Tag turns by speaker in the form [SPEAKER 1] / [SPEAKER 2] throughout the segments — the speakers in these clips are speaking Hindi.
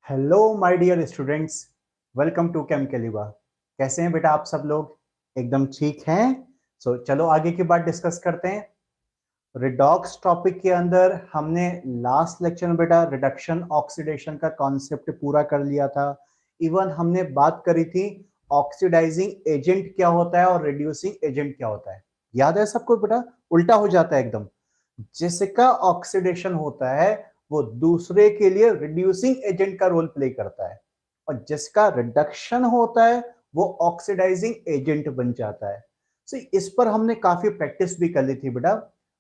[SPEAKER 1] Hello my dear students, welcome to chem कैलिबा। कैसे हैं बेटा आप सब लोग? एकदम ठीक हैं। चलो आगे की बात डिस्कस करते हैं। रिडॉक्स टॉपिक के अंदर हमने लास्ट लेक्चर में बेटा रिडक्शन ऑक्सीडेशन का कॉन्सेप्ट पूरा कर लिया था। इवन हमने बात करी थी ऑक्सीडाइजिंग एजेंट क्या होता है और रिड्यूसिंग एजेंट क्या होता है। याद है सबको बेटा? उल्टा हो जाता है एकदम। जिसका ऑक्सीडेशन होता है वो दूसरे के लिए रिड्यूसिंग एजेंट का रोल प्ले करता है, और जिसका रिडक्शन होता है वो ऑक्सीडाइजिंग एजेंट बन जाता है। इस पर हमने काफी प्रैक्टिस भी कर ली थी बेटा।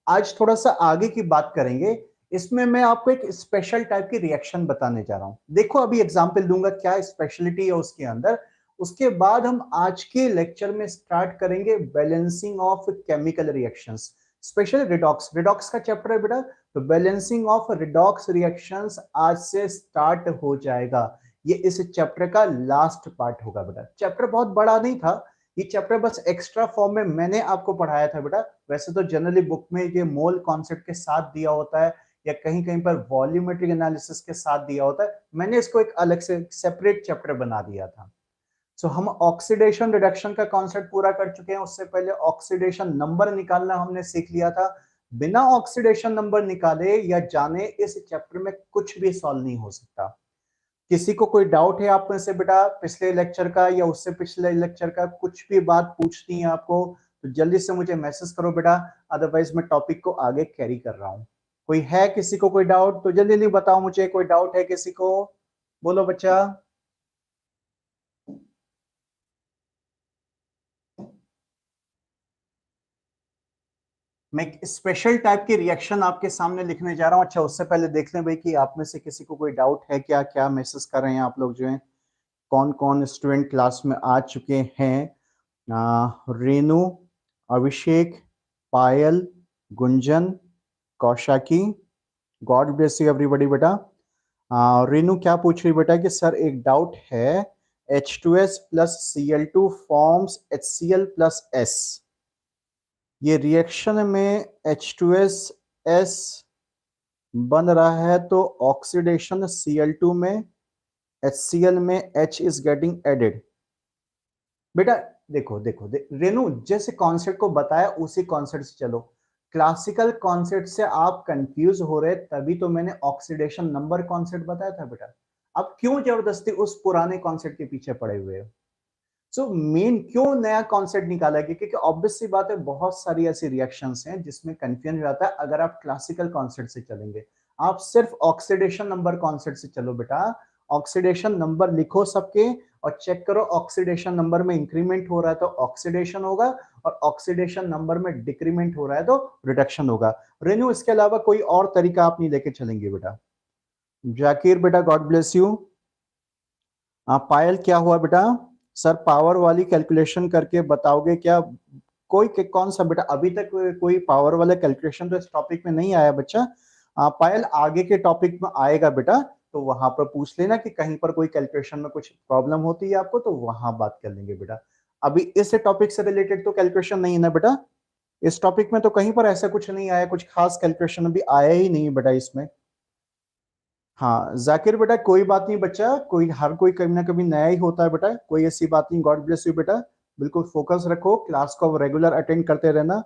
[SPEAKER 1] आज थोड़ा सा आगे की बात करेंगे। इसमें मैं आपको एक स्पेशल टाइप की रिएक्शन बताने जा रहा हूं। देखो अभी एग्जांपल दूंगा क्या स्पेशलिटी है उसके अंदर। उसके बाद हम आज के लेक्चर में स्टार्ट करेंगे balancing of chemical reactions, specially redox. Redox का चैप्टर है बेटा, तो बैलेंसिंग ऑफ रिडॉक्स रिएक्शंस आज से स्टार्ट हो जाएगा। ये इस चैप्टर का लास्ट पार्ट होगा बेटा। चैप्टर बहुत बड़ा नहीं था, ये चैप्टर बस एक्स्ट्रा फॉर्म में मैंने आपको पढ़ाया था बेटा। वैसे तो जनरली बुक में ये मोल कॉन्सेप्ट के साथ दिया होता है या कहीं कहीं पर वॉल्यूमेट्रिक एनालिसिस के साथ दिया होता है। मैंने इसको एक अलग से सेपरेट चैप्टर बना दिया था। हम ऑक्सीडेशन रिडक्शन का कॉन्सेप्ट पूरा कर चुके हैं। उससे पहले ऑक्सीडेशन नंबर निकालना हमने सीख लिया था। बिना ऑक्सीडेशन नंबर निकाले या जाने इस चैप्टर में कुछ भी सॉल्व नहीं हो सकता। किसी को कोई डाउट है आप में से बेटा पिछले लेक्चर का या उससे पिछले लेक्चर का, कुछ भी बात पूछनी है आपको तो जल्दी से मुझे मैसेज करो बेटा, अदरवाइज मैं टॉपिक को आगे कैरी कर रहा हूं। कोई है किसी को कोई डाउट तो जल्दी जल्दी बताओ मुझे। कोई डाउट है किसी को? बोलो बच्चा। मैं एक स्पेशल टाइप की रिएक्शन आपके सामने लिखने जा रहा हूं। अच्छा उससे पहले देख लें भाई कि आप में से किसी को कोई डाउट है क्या? क्या मैसेज कर रहे हैं आप लोग जो हैं? कौन कौन स्टूडेंट क्लास में आ चुके हैं? Renu, Abhishek, Payal, Gunjan, Kaushaki, god bless you everybody बेटा। रेनू क्या पूछ रही बेटा कि सर एक डाउट है, H2S plus Cl2 forms HCl plus S। ये रिएक्शन में H2S बन रहा है तो ऑक्सीडेशन Cl2 में, HCl में H इज गेटिंग एडेड। बेटा देखो देखो रेनू जैसे कॉन्सेप्ट को बताया उसी कॉन्सेप्ट से चलो। क्लासिकल कॉन्सेप्ट से आप कंफ्यूज हो रहे तभी तो मैंने ऑक्सीडेशन नंबर कॉन्सेप्ट बताया था बेटा। अब क्यों जबरदस्ती उस पुराने कॉन्सेप्ट के पीछे पड़े हुए हो? मेन क्यों नया कॉन्सेप्ट निकाला गया? क्योंकि ऑब्वियस सी बात है बहुत सारी ऐसी रिएक्शंस हैं जिसमें कंफ्यूजन जाता है अगर आप क्लासिकल कॉन्सेप्ट से चलेंगे। आप सिर्फ ऑक्सीडेशन नंबर कॉन्सेप्ट से चलो बेटा। ऑक्सीडेशन नंबर लिखो सबके और चेक करो ऑक्सीडेशन नंबर में इंक्रीमेंट हो रहा है तो ऑक्सीडेशन होगा, और ऑक्सीडेशन नंबर में डिक्रीमेंट हो रहा है तो रिडक्शन होगा। रेनू इसके अलावा कोई और तरीका आप नहीं लेके चलेंगे बेटा। जाकिर बेटा गॉड ब्लेस यू। पायल क्या हुआ बेटा? सर पावर वाली कैलकुलेशन करके बताओगे क्या? कोई कौन सा बेटा? अभी तक कोई पावर वाला कैलकुलेशन तो इस टॉपिक में नहीं आया बच्चा। पायल आगे के टॉपिक में आएगा बेटा, तो वहां पर पूछ लेना कि कहीं पर कोई कैलकुलेशन में कुछ प्रॉब्लम होती है आपको, तो वहां बात कर लेंगे बेटा। अभी इस टॉपिक से रिलेटेड तो कैलकुलेशन नहीं है ना बेटा। इस टॉपिक में तो कहीं पर ऐसा कुछ नहीं आया, कुछ खास कैलकुलेशन अभी आया ही नहीं बेटा इसमें। हाँ जाकिर बेटा कोई बात नहीं बच्चा, कोई हर कोई कभी ना कभी नया ही होता है बेटा, कोई ऐसी बात नहीं। गॉड ब्लेस यू बेटा। बिल्कुल फोकस रखो, क्लास को रेगुलर अटेंड करते रहना।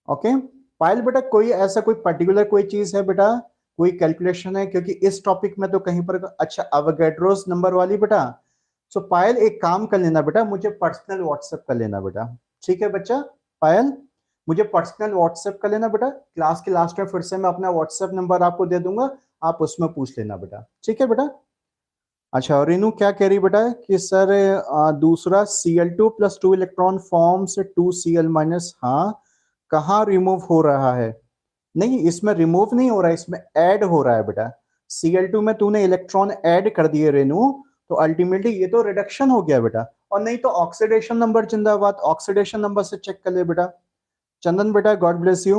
[SPEAKER 1] ओके पायल बेटा कोई ऐसा कोई पर्टिकुलर कोई चीज है बेटा, कोई कैलकुलेशन है? क्योंकि इस टॉपिक में तो कहीं पर अच्छा अवोगाड्रोस नंबर वाली बेटा। पायल एक काम कर लेना बेटा, मुझे पर्सनल व्हाट्सएप कर लेना बेटा। ठीक है बच्चा? पायल मुझे पर्सनल व्हाट्सएप कर लेना बेटा। क्लास के लास्ट में फिर से मैं अपना व्हाट्सएप नंबर आपको दे दूंगा, आप उसमें पूछ लेना बेटा। ठीक है बेटा? अच्छा रेनू क्या कह रही बेटा कि सर दूसरा Cl2 plus 2 electron forms 2Cl minus, हाँ कहाँ रिमूव हो रहा है? नहीं इसमें रिमूव नहीं हो रहा है, इसमें ऐड हो रहा है बेटा। Cl2 में तूने इलेक्ट्रॉन ऐड कर दिए रेनू, तो अल्टीमेटली ये तो रिडक्शन हो गया बेटा। और नहीं तो ऑक्सीडेशन नंबर जिंदाबाद, ऑक्सीडेशन नंबर से चेक कर ले बेटा। चंदन बेटा गॉड ब्लेस यू।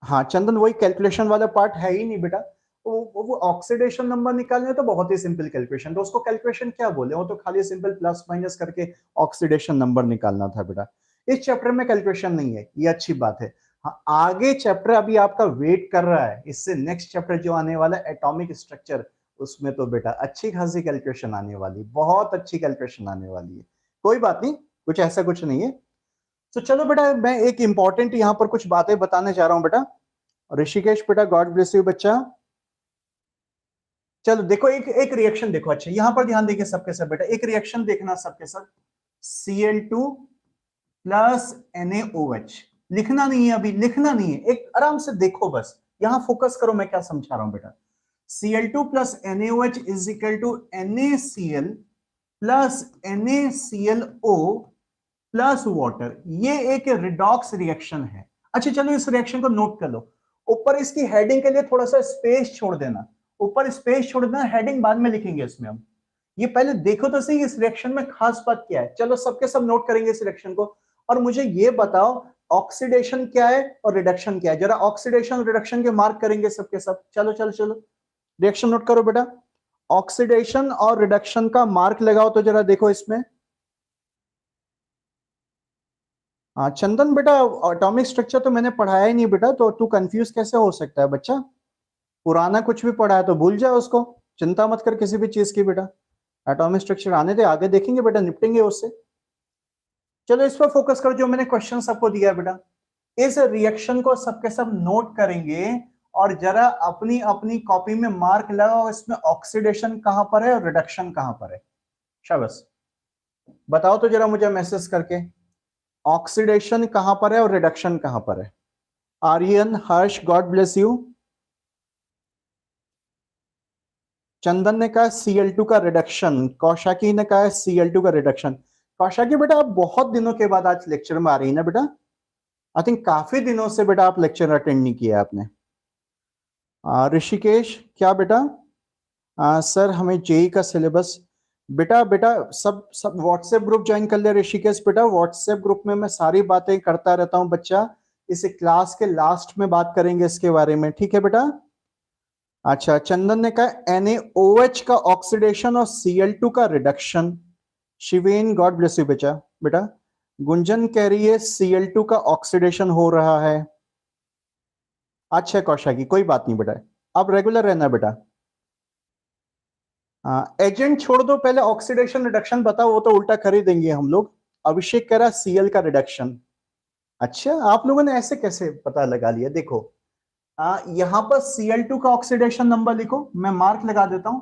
[SPEAKER 1] हाँ चंदन वही कैलकुलेशन वाला पार्ट है ही नहीं बेटा। वो ऑक्सीडेशन नंबर निकालने तो बहुत ही सिंपल कैलकुलेशन, तो उसको कैलकुलेशन क्या बोले, वो तो खाली सिंपल प्लस माइनस करके ऑक्सीडेशन नंबर निकालना था बेटा। इस चैप्टर में कैलकुलेशन नहीं है, ये अच्छी बात है। हाँ, आगे चैप्टर अभी आपका वेट कर रहा है, इससे नेक्स्ट चैप्टर जो आने वाला है एटॉमिक स्ट्रक्चर, उसमें तो बेटा अच्छी खासी कैलकुलेशन आने वाली, बहुत अच्छी कैलकुलेशन आने वाली है। कोई बात नहीं, कुछ ऐसा कुछ नहीं है। तो चलो बेटा, मैं एक इंपॉर्टेंट यहाँ पर कुछ बातें बताने जा रहा हूँ बेटा। ऋषिकेश बेटा, गॉड ब्लेस यू बच्चा। चलो देखो, एक एक रिएक्शन देखो। अच्छा, यहां पर ध्यान देखिए सबके सब बेटा, एक रिएक्शन देखना सबके सब। Cl2 प्लस NaOH, लिखना नहीं है अभी, लिखना नहीं है, एक आराम से देखो बस, यहां फोकस करो मैं क्या समझा रहा हूं बेटा। Cl2 plus NaOH is equal to NaCl plus NaClO plus water. ये एक रिडॉक्स रिएक्शन है। अच्छा चलो, इस रिएक्शन को नोट कर लो। ऊपर इसकी हेडिंग के लिए थोड़ा सा स्पेस छोड़ देना, ऊपर स्पेस छोड़ देना, हेडिंग बाद में लिखेंगे इसमें हम। ये पहले देखो तो सही, इस रिएक्शन में खास बात क्या है। चलो सबके सब नोट करेंगे इस रिएक्शन को, और मुझे ये बताओ ऑक्सीडेशन क्या है और रिडक्शन क्या है। जरा ऑक्सीडेशन रिडक्शन के मार्क करेंगे सबके सब। चलो चलो चलो, रिएक्शन नोट करो बेटा। ऑक्सीडेशन और रिडक्शन का मार्क लगाओ तो जरा देखो इसमें। हाँ चंदन बेटा, एटॉमिक स्ट्रक्चर तो मैंने पढ़ाया ही नहीं बेटा, तो तू कंफ्यूज कैसे हो सकता है बच्चा। पुराना कुछ भी पढ़ा है तो भूल जाए उसको, चिंता मत कर किसी भी चीज की बेटा। एटॉमिक स्ट्रक्चर आने दे, आगे देखेंगे बेटा, निपटेंगे उससे। चलो इस पर फोकस करो, जो मैंने क्वेश्चन सबको दिया है बेटा। इस रिएक्शन को सबके सब नोट करेंगे, और जरा अपनी अपनी कॉपी में मार्क लगाओ इसमें ऑक्सीडेशन कहां पर है और रिडक्शन कहां पर है। शाबाश, बताओ तो जरा मुझे मैसेज करके, ऑक्सीडेशन कहां पर है और रिडक्शन कहां पर है। आर्यन, हर्ष, गॉड ब्लेस यू। चंदन ने कहा Cl2 का रिडक्शन, कौशाकी ने कहा Cl2 का रिडक्शन। कौशाकी बेटा, आप बहुत दिनों के बाद आज लेक्चर में आ रही है ना बेटा। आई थिंक काफी दिनों से बेटा आप लेक्चर अटेंड नहीं किया आपने। ऋषिकेश, क्या बेटा? सर हमें जेई का सिलेबस, बेटा बेटा सब सब व्हाट्सएप ग्रुप ज्वाइन कर ले ऋषिकेश बेटा। व्हाट्सएप ग्रुप में मैं सारी बातें करता रहता हूं बच्चा, इस क्लास के लास्ट में बात करेंगे इसके बारे में, ठीक है बेटा। अच्छा, चंदन ने कहा NaOH का ऑक्सीडेशन और Cl2 का reduction. Shiven, God bless you बेटा बेटा। गुंजन कह रही है Cl2 का ऑक्सीडेशन हो रहा है। अच्छा कौशाकी, कोई बात नहीं बेटा, अब रेगुलर रहना बेटा। एजेंट छोड़ दो, पहले ऑक्सीडेशन रिडक्शन बताओ, वो तो उल्टा कर ही देंगे हम लोग। अभिषेक कह रहा Cl का रिडक्शन। अच्छा, आप लोगों ने ऐसे कैसे पता लगा लिया? देखो यहां पर Cl2 का ऑक्सीडेशन नंबर लिखो, मैं मार्क लगा देता हूं।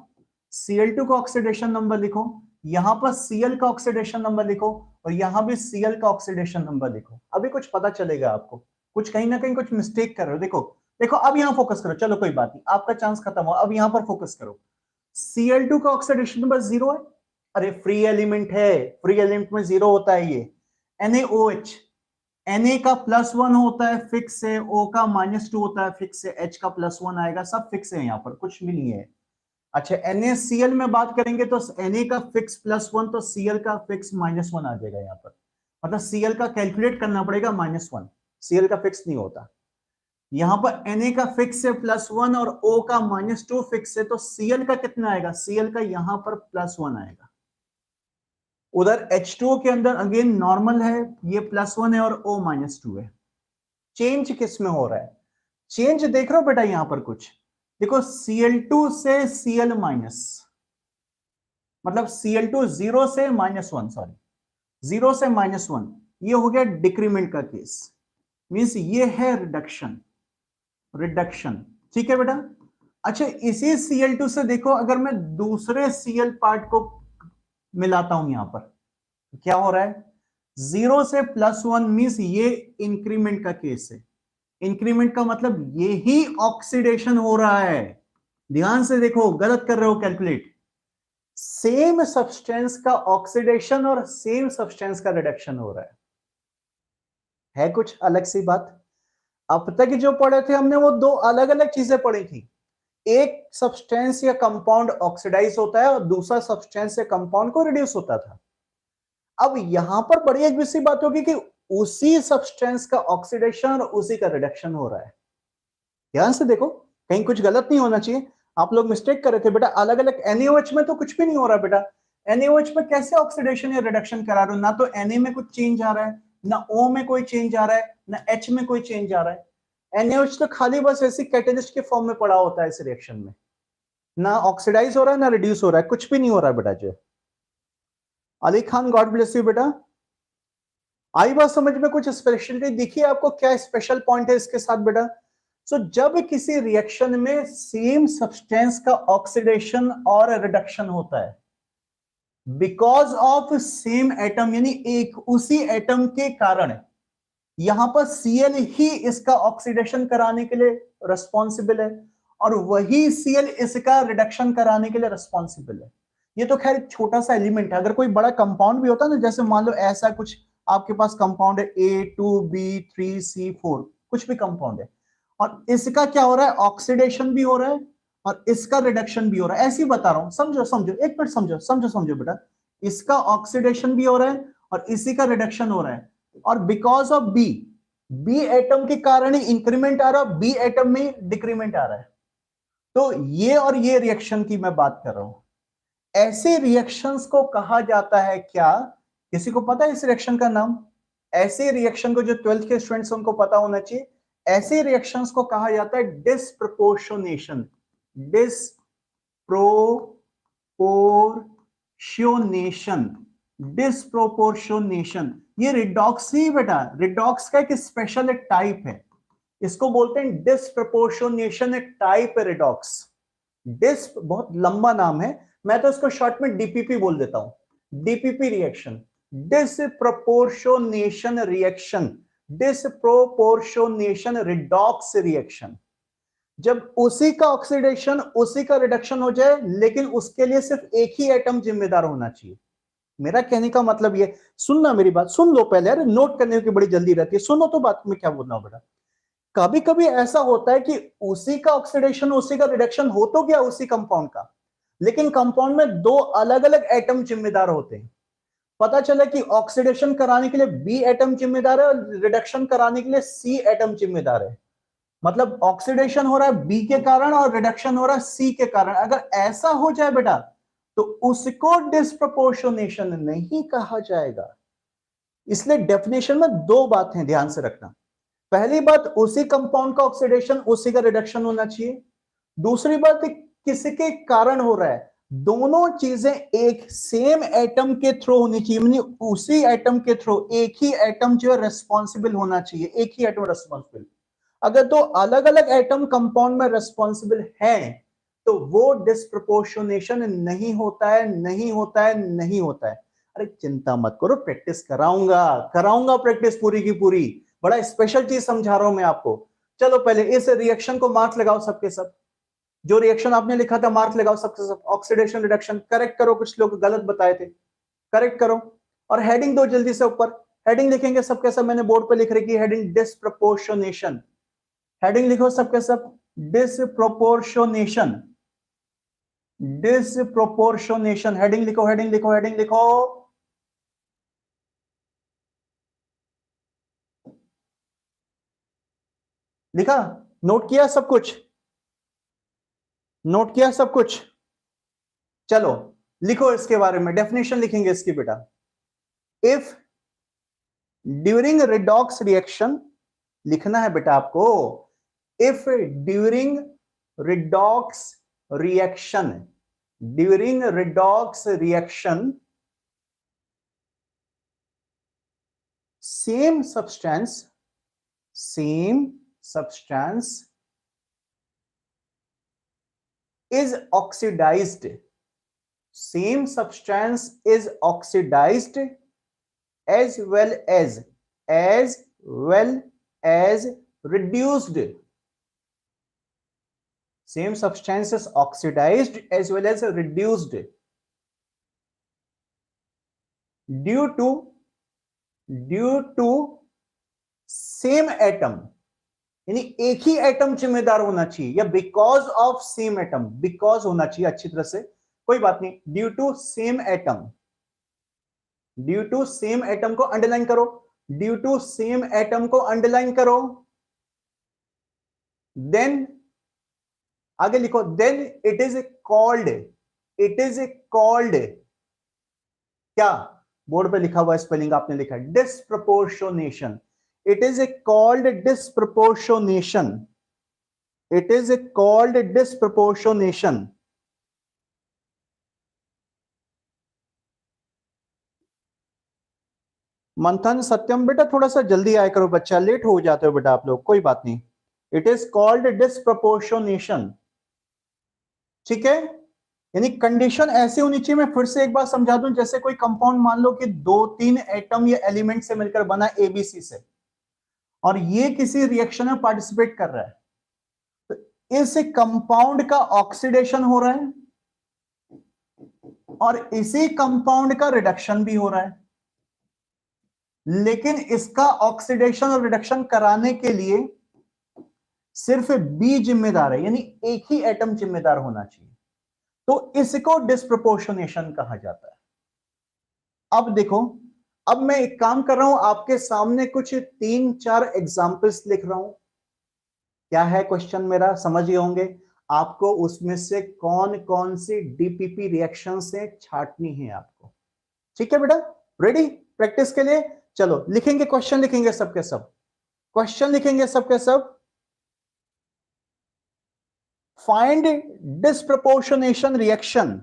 [SPEAKER 1] Cl2 का ऑक्सीडेशन नंबर लिखो, यहां पर Cl का ऑक्सीडेशन नंबर लिखो, और यहां भी Cl का ऑक्सीडेशन नंबर लिखो। अभी कुछ पता चलेगा आपको, कुछ कहीं ना कहीं कुछ मिस्टेक कर रहे हो। देखो देखो, अब यहां फोकस करो। चलो कोई बात नहीं, आपका चांस खत्म हो, अब यहां पर फोकस करो। Cl2 का ऑक्सीडेशन नंबर 0 है। अरे फ्री एलिमेंट है, फ्री एलिमेंट में 0 होता है ये। NaOH, Na का +1 होता है, फिक्स है। O का -2 होता है, फिक्स है। H का +1 आएगा, सब फिक्स है, यहाँ पर कुछ भी नहीं है। अच्छा, NaCl में बात करेंगे तो Na का फिक्स +1, तो Cl का फिक्स -1 आ जाएगा यहाँ पर। मतलब Cl का कैलकुलेट करना पड़ेगा -1, Cl का फिक्स नहीं होता। यहाँ पर Na का फिक्स है +1 और O का -2 फिक्स है, तो Cl का कितना आएगा? Cl का यहाँ पर +1 आएगा। उधर H2O के अंदर अगेन नॉर्मल है, ये +1 है और O -2 है। चेंज किस में हो रहा है? चेंज देख रहे हो बेटा यहां पर कुछ? देखो Cl2 से Cl माइनस, मतलब Cl2 0 से -1, सॉरी 0 से -1, ये हो गया डिक्रीमेंट का केस। मींस ये है रिडक्शन, रिडक्शन, ठीक है बेटा। अच्छा, इसी Cl2 से देखो, अगर मैं दूसरे Cl पार्ट को मिलाता हूं यहां पर, तो क्या हो रहा है? 0 से +1 मींस ये इंक्रीमेंट का केस है। इंक्रीमेंट का मतलब ये ही ऑक्सीडेशन हो रहा है। ध्यान से देखो, गलत कर रहे हो कैलकुलेट। सेम सब्सटेंस का ऑक्सीडेशन और सेम सब्सटेंस का रिडक्शन हो रहा है कुछ अलग सी बात। अब तक जो पढ़े थे हमने वो दो अलग अलग चीजें पढ़ी थी। एक सब्सटेंस या कंपाउंड ऑक्सीडाइज होता है और दूसरा सब्सटेंस या कंपाउंड को रिड्यूस होता था। अब यहां पर बड़ी एक दूसरी बात होगी कि उसी सब्सटेंस का ऑक्सीडेशन और उसी का रिडक्शन हो रहा है। ध्यान से देखो, कहीं कुछ गलत नहीं होना चाहिए। आप लोग मिस्टेक कर रहे थे बेटा, अलग अलग NaOH में तो कुछ भी नहीं हो रहा बेटा। NaOH में कैसे ऑक्सीडेशन या रिडक्शन करा रहे हो? ना तो Na में कुछ चेंज आ रहा है, ना O में कोई चेंज आ रहा है, ना H में कोई चेंज आ रहा है। NaOH तो खाली बस ऐसी कैटेलिस्ट के फॉर्म में पड़ा होता है इस रिएक्शन में, ना ऑक्सीडाइज हो रहा है ना रिड्यूस हो रहा है, कुछ भी नहीं हो रहा है बेटा। जो Ali Khan, God bless you बेटा। आई बात समझ में? कुछ स्पेशलिटी दिखी आपको? क्या स्पेशल पॉइंट है इसके साथ बेटा? सो जब किसी रिएक्शन में सेम सब्सटेंस का ऑक्सीडेशन और रिडक्शन होता है बिकॉज ऑफ सेम एटम, यानी एक उसी एटम के कारण, यहां पर Cl ही इसका ऑक्सीडेशन कराने के लिए रिस्पॉन्सिबल है और वही Cl इसका रिडक्शन कराने के लिए रिस्पॉन्सिबल है। ये तो खैर छोटा सा एलिमेंट है। अगर कोई बड़ा कंपाउंड भी होता ना, जैसे मान लो ऐसा कुछ आपके पास कंपाउंड है A2B3C4, कुछ भी कंपाउंड है, और इसका क्या हो रहा है, ऑक्सीडेशन भी हो रहा है और इसका रिडक्शन भी हो रहा है। ऐसे ही बता रहा हूं, समझो समझो, एक मिनट समझो समझो समझो बेटा। इसका ऑक्सीडेशन भी हो रहा है और इसी का रिडक्शन हो रहा है, और बिकॉज ऑफ बी एटम के कारण ही इंक्रीमेंट आ रहा है, बी एटम में डिक्रीमेंट आ रहा है। तो ये और ये रिएक्शन की मैं बात कर रहा हूं। ऐसे रिएक्शंस को कहा जाता है क्या? किसी को पता है इस रिएक्शन का नाम? ऐसे रिएक्शन को जो 12th के स्टूडेंट्स उनको पता होना चाहिए। ऐसे रिएक्शंस को कहा जाता है डिस्प्रपोर्शनेशन। Disproportionation, disproportionation. ये रिडॉक्स ही बेटा, रिडॉक्स का एक स्पेशल टाइप है, इसको बोलते हैं डिस्प्रपोर्शनेशन टाइप रिडॉक्स। डिस्प बहुत लंबा नाम है, मैं तो इसको शॉर्ट में डीपीपी बोल देता हूं। DPP reaction, disproportionation reaction, disproportionation redox reaction. जब उसी का ऑक्सीडेशन उसी का रिडक्शन हो जाए, लेकिन उसके लिए सिर्फ एक ही एटम जिम्मेदार होना चाहिए। मेरा कहने का मतलब ये, सुनना मेरी बात, सुन लो पहले, अरे नोट करने की बड़ी जल्दी रहती है, सुनो तो बात में क्या बोल रहा हूं बेटा। कभी कभी ऐसा होता है कि उसी का ऑक्सीडेशन उसी का रिडक्शन हो तो गया उसी कंपाउंड का, लेकिन कंपाउंड में दो अलग अलग एटम जिम्मेदार होते हैं। पता चला कि ऑक्सीडेशन कराने के लिए बी एटम जिम्मेदार है और रिडक्शन कराने के लिए सी एटम जिम्मेदार है। मतलब ऑक्सीडेशन हो रहा है बी के कारण और रिडक्शन हो रहा है सी के कारण। अगर ऐसा हो जाए बेटा तो उसको डिस्प्रपोर्शनेशन नहीं कहा जाएगा। इसलिए डेफिनेशन में दो बातें ध्यान से रखना। पहली बात, उसी कंपाउंड का ऑक्सीडेशन उसी का रिडक्शन होना चाहिए। दूसरी बात, किसी के कारण हो रहा है, दोनों चीजें एक सेम एटम के थ्रू होनी चाहिए, यानी उसी एटम के थ्रू एक ही एटम जो है रेस्पॉन्सिबल होना चाहिए, एक ही एटम रेस्पॉन्सिबल। अगर दो अलग अलग एटम कंपाउंड में रेस्पॉन्सिबल हैं तो वो डिस्प्रपोर्शनेशन नहीं होता है, नहीं होता है, नहीं होता है। अरे चिंता मत करो, प्रैक्टिस कराऊंगा, कराऊंगा प्रैक्टिस पूरी की पूरी। बड़ा स्पेशल चीज समझा रहा हूं मैं आपको। चलो पहले इस रिएक्शन को मार्क लगाओ सबके सब। जो रिएक्शन आपने लिखा था मार्क लगाओ सबके सब। ऑक्सीडेशन रिडक्शन करेक्ट करो, कुछ लोग गलत बताए थे, करेक्ट करो। और हेडिंग दो जल्दी से ऊपर। हेडिंग लिखेंगे सबके सब, मैंने बोर्ड पे लिख रखी है हेडिंग डिस्प्रपोर्शनेशन। हेडिंग लिखो सबके सब, डिसप्रोपोर्शनेशन, डिसप्रोपोर्शनेशन। हेडिंग लिखो, हेडिंग लिखो, हेडिंग लिखो। लिखा? नोट किया सब कुछ? नोट किया सब कुछ? चलो लिखो इसके बारे में, डेफिनेशन लिखेंगे इसकी बेटा। इफ ड्यूरिंग रिडॉक्स रिएक्शन, लिखना है बेटा आपको, if during redox reaction, during redox reaction same substance is oxidized, same substance is oxidized as well as reduced, same substance is oxidized as well as reduced due to same atom, यानी एक ही एटम जिम्मेदार होना चाहिए, या because of same atom, because होना चाहिए अच्छी तरह से, कोई बात नहीं, due to same atom, due to same atom को अंडरलाइन करो, ड्यू टू सेम एटम को अंडरलाइन करो। देन आगे लिखो, देन इट इज कॉल्ड क्या? बोर्ड पे लिखा हुआ स्पेलिंग आपने लिखा है, disproportionation. It is a called disproportionation, it is a called disproportionation. मंथन सत्यम बेटा थोड़ा सा जल्दी आया करो बच्चा, लेट हो जाते हो बेटा आप लोग, कोई बात नहीं। इट इज कॉल्ड डिस्प्रपोर्शनेशन, ठीक है। यानी कंडीशन ऐसी होनी चाहिए, मैं फिर से एक बार समझा दूं, जैसे कोई कंपाउंड मान लो कि 2-3 एटम या एलिमेंट से मिलकर बना एबीसी से, और ये किसी रिएक्शन में पार्टिसिपेट कर रहा है, तो इस कंपाउंड का ऑक्सीडेशन हो रहा है और इसी कंपाउंड का रिडक्शन भी हो रहा है, लेकिन इसका ऑक्सीडेशन और रिडक्शन कराने के लिए सिर्फ बी जिम्मेदार है, यानी एक ही एटम जिम्मेदार होना चाहिए, तो इसको डिस्प्रपोर्शनेशन कहा जाता है। अब देखो, अब मैं एक काम कर रहा हूं, आपके सामने कुछ 3-4 एग्जाम्पल्स लिख रहा हूं। क्या है क्वेश्चन मेरा, समझ गए होंगे। आपको उसमें से कौन कौन सी डीपीपी रिएक्शन से छांटनी है आपको, ठीक है बेटा। रेडी प्रैक्टिस के लिए, चलो लिखेंगे, क्वेश्चन लिखेंगे सबके सब, क्वेश्चन लिखेंगे सबके सब। फाइंड डिस्प्रपोर्शनेशन रिएक्शन,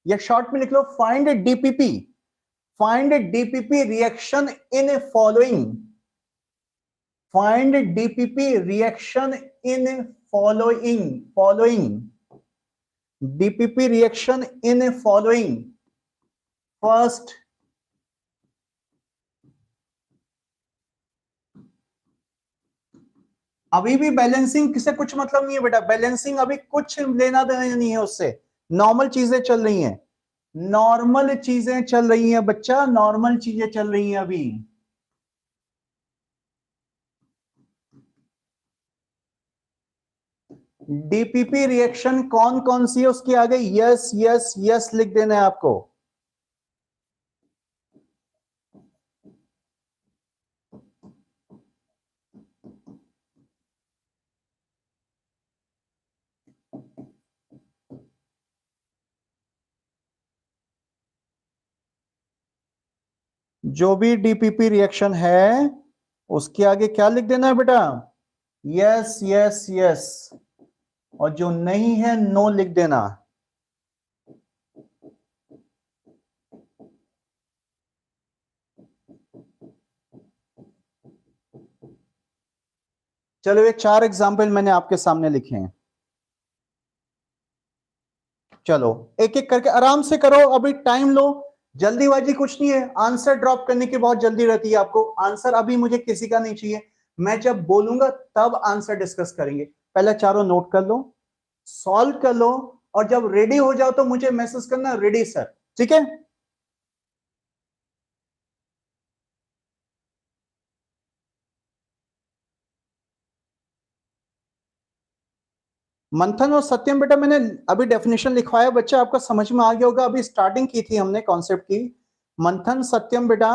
[SPEAKER 1] या शॉर्ट में लिख लो find DPP, find DPP reaction in following, find DPP reaction in following DPP reaction in following। first, अभी भी बैलेंसिंग से कुछ मतलब नहीं है बेटा, बैलेंसिंग अभी कुछ लेना देना नहीं है उससे, नॉर्मल चीजें चल रही हैं, नॉर्मल चीजें चल रही हैं बच्चा, नॉर्मल चीजें चल रही हैं अभी। डीपीपी रिएक्शन कौन कौन सी है, उसके आगे यस यस यस लिख देना है आपको। जो भी डीपीपी रिएक्शन है उसके आगे क्या लिख देना है बेटा, यस यस यस, और जो नहीं है नो लिख देना। चलो ये 4 एग्जाम्पल मैंने आपके सामने लिखे हैं, चलो एक एक करके आराम से करो, अभी टाइम लो, जल्दीबाजी कुछ नहीं है, आंसर ड्रॉप करने की बहुत जल्दी रहती है आपको, आंसर अभी मुझे किसी का नहीं चाहिए, मैं जब बोलूंगा तब आंसर डिस्कस करेंगे। पहले चारों नोट कर लो, सॉल्व कर लो, और जब रेडी हो जाओ तो मुझे मैसेज करना, रेडी सर, ठीक है। मंथन और सत्यम बेटा मैंने अभी डेफिनेशन लिखवाया, बच्चा आपका समझ में आ गया होगा, अभी स्टार्टिंग की थी हमने कॉन्सेप्ट की। मंथन सत्यम बेटा,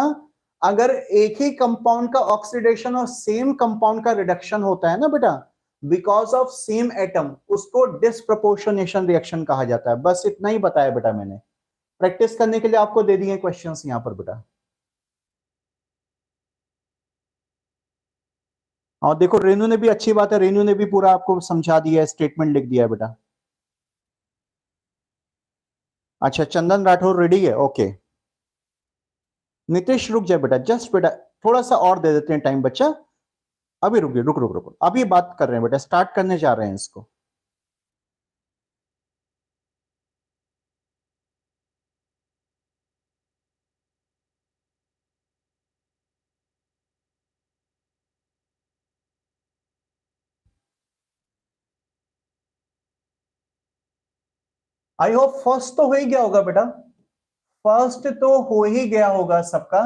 [SPEAKER 1] अगर एक ही कंपाउंड का ऑक्सीडेशन और सेम कंपाउंड का रिडक्शन होता है ना बेटा, बिकॉज ऑफ सेम एटम, उसको डिस्प्रपोर्शनेशन रिएक्शन कहा जाता है। बस इतना ही बताया बेटा मैंने, प्रैक्टिस करने के लिए आपको दे दिए क्वेश्चंस यहां पर बेटा। और देखो रेनू ने भी, अच्छी बात है, रेनू ने भी पूरा आपको समझा दिया है, स्टेटमेंट लिख दिया है बेटा। अच्छा चंदन राठौर रेडी है, ओके। नितेश रुक जाए बेटा, जस्ट बेटा थोड़ा सा और दे देते हैं टाइम बच्चा, अभी रुक रुक रुक रुक, अभी बात कर रहे हैं बेटा, स्टार्ट करने जा रहे हैं इसको। आई होप फर्स्ट तो हो ही गया होगा बेटा, फर्स्ट तो हो ही गया होगा सबका।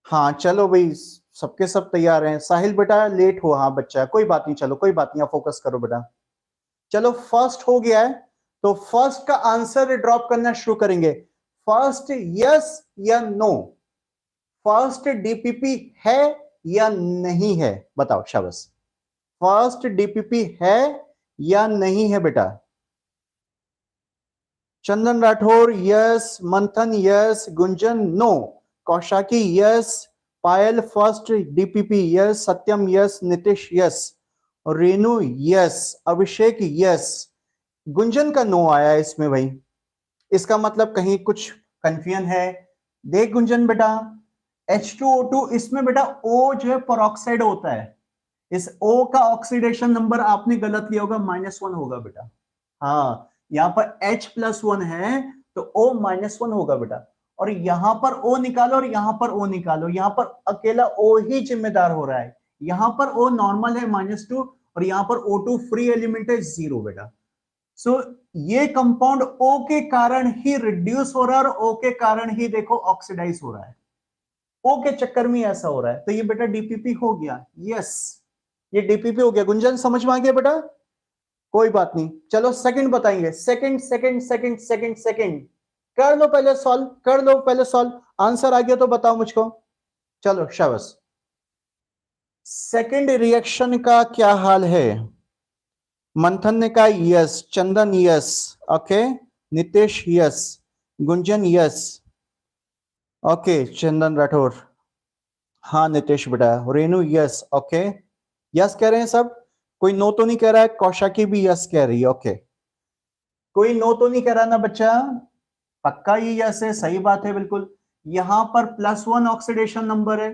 [SPEAKER 1] हाँ चलो भाई, सबके सब तैयार हैं। साहिल बेटा लेट हो, हाँ बच्चा कोई बात नहीं, चलो कोई बात नहीं, आप फोकस करो बेटा। चलो फर्स्ट हो गया है, तो फर्स्ट का आंसर ड्रॉप करना शुरू करेंगे। फर्स्ट यस या नो, फर्स्ट डीपीपी है या नहीं है, बताओ शाबाश। फर्स्ट डीपीपी है या नहीं है बेटा, Chandan Rathore yes, Manthan yes, Gunjan no, Kaushaki yes, Payal first, DPP yes, Satyam yes, Nitish yes, Renu yes, Abhishek yes. Gunjan का नो आया इसमें भाई, इसका मतलब कहीं कुछ कंफ्यूजन है। देख गुंजन बेटा, H2O2 इसमें बेटा O जो है परऑक्साइड होता है, इस O का ऑक्सीडेशन नंबर आपने गलत लिया होगा, -1 होगा बेटा। हाँ, यहां पर H+1 है तो O -1 होगा बेटा, और यहां पर O निकालो और यहां पर O निकालो, यहां पर अकेला O ही जिम्मेदार हो रहा है, यहां पर O नॉर्मल है -2 और यहां पर O2 फ्री एलिमेंट है 0 बेटा। सो ये कंपाउंड O के कारण ही रिड्यूस हो रहा है और O के कारण ही देखो ऑक्सीडाइज हो रहा है, O के चक्कर में ऐसा हो रहा है, तो ये बेटा डीपीपी हो गया। यस, ये डीपीपी हो गया। गुंजन समझ में आ गया बेटा? कोई बात नहीं, चलो सेकंड बताएंगे। Second second second second second कर लो पहले सॉल्व, कर लो पहले सॉल्व, आंसर आ गया तो बताओ मुझको। चलो शाबाश। सेकंड रिएक्शन का क्या हाल है? मंथन ने कहा yes, Chandan yes, okay, Nitesh yes, Gunjan yes, okay, Chandan Rathore हाँ, नितेश बेटा, रेनू यस, ओके, यस कह रहे हैं सब, कोई नो तो नहीं कह रहा है? कौशाकी भी यस कह रही है, ओके, कोई नो तो नहीं कह रहा ना बच्चा? पक्का ये यस है, सही बात है बिल्कुल। यहां पर +1 ऑक्सीडेशन नंबर है,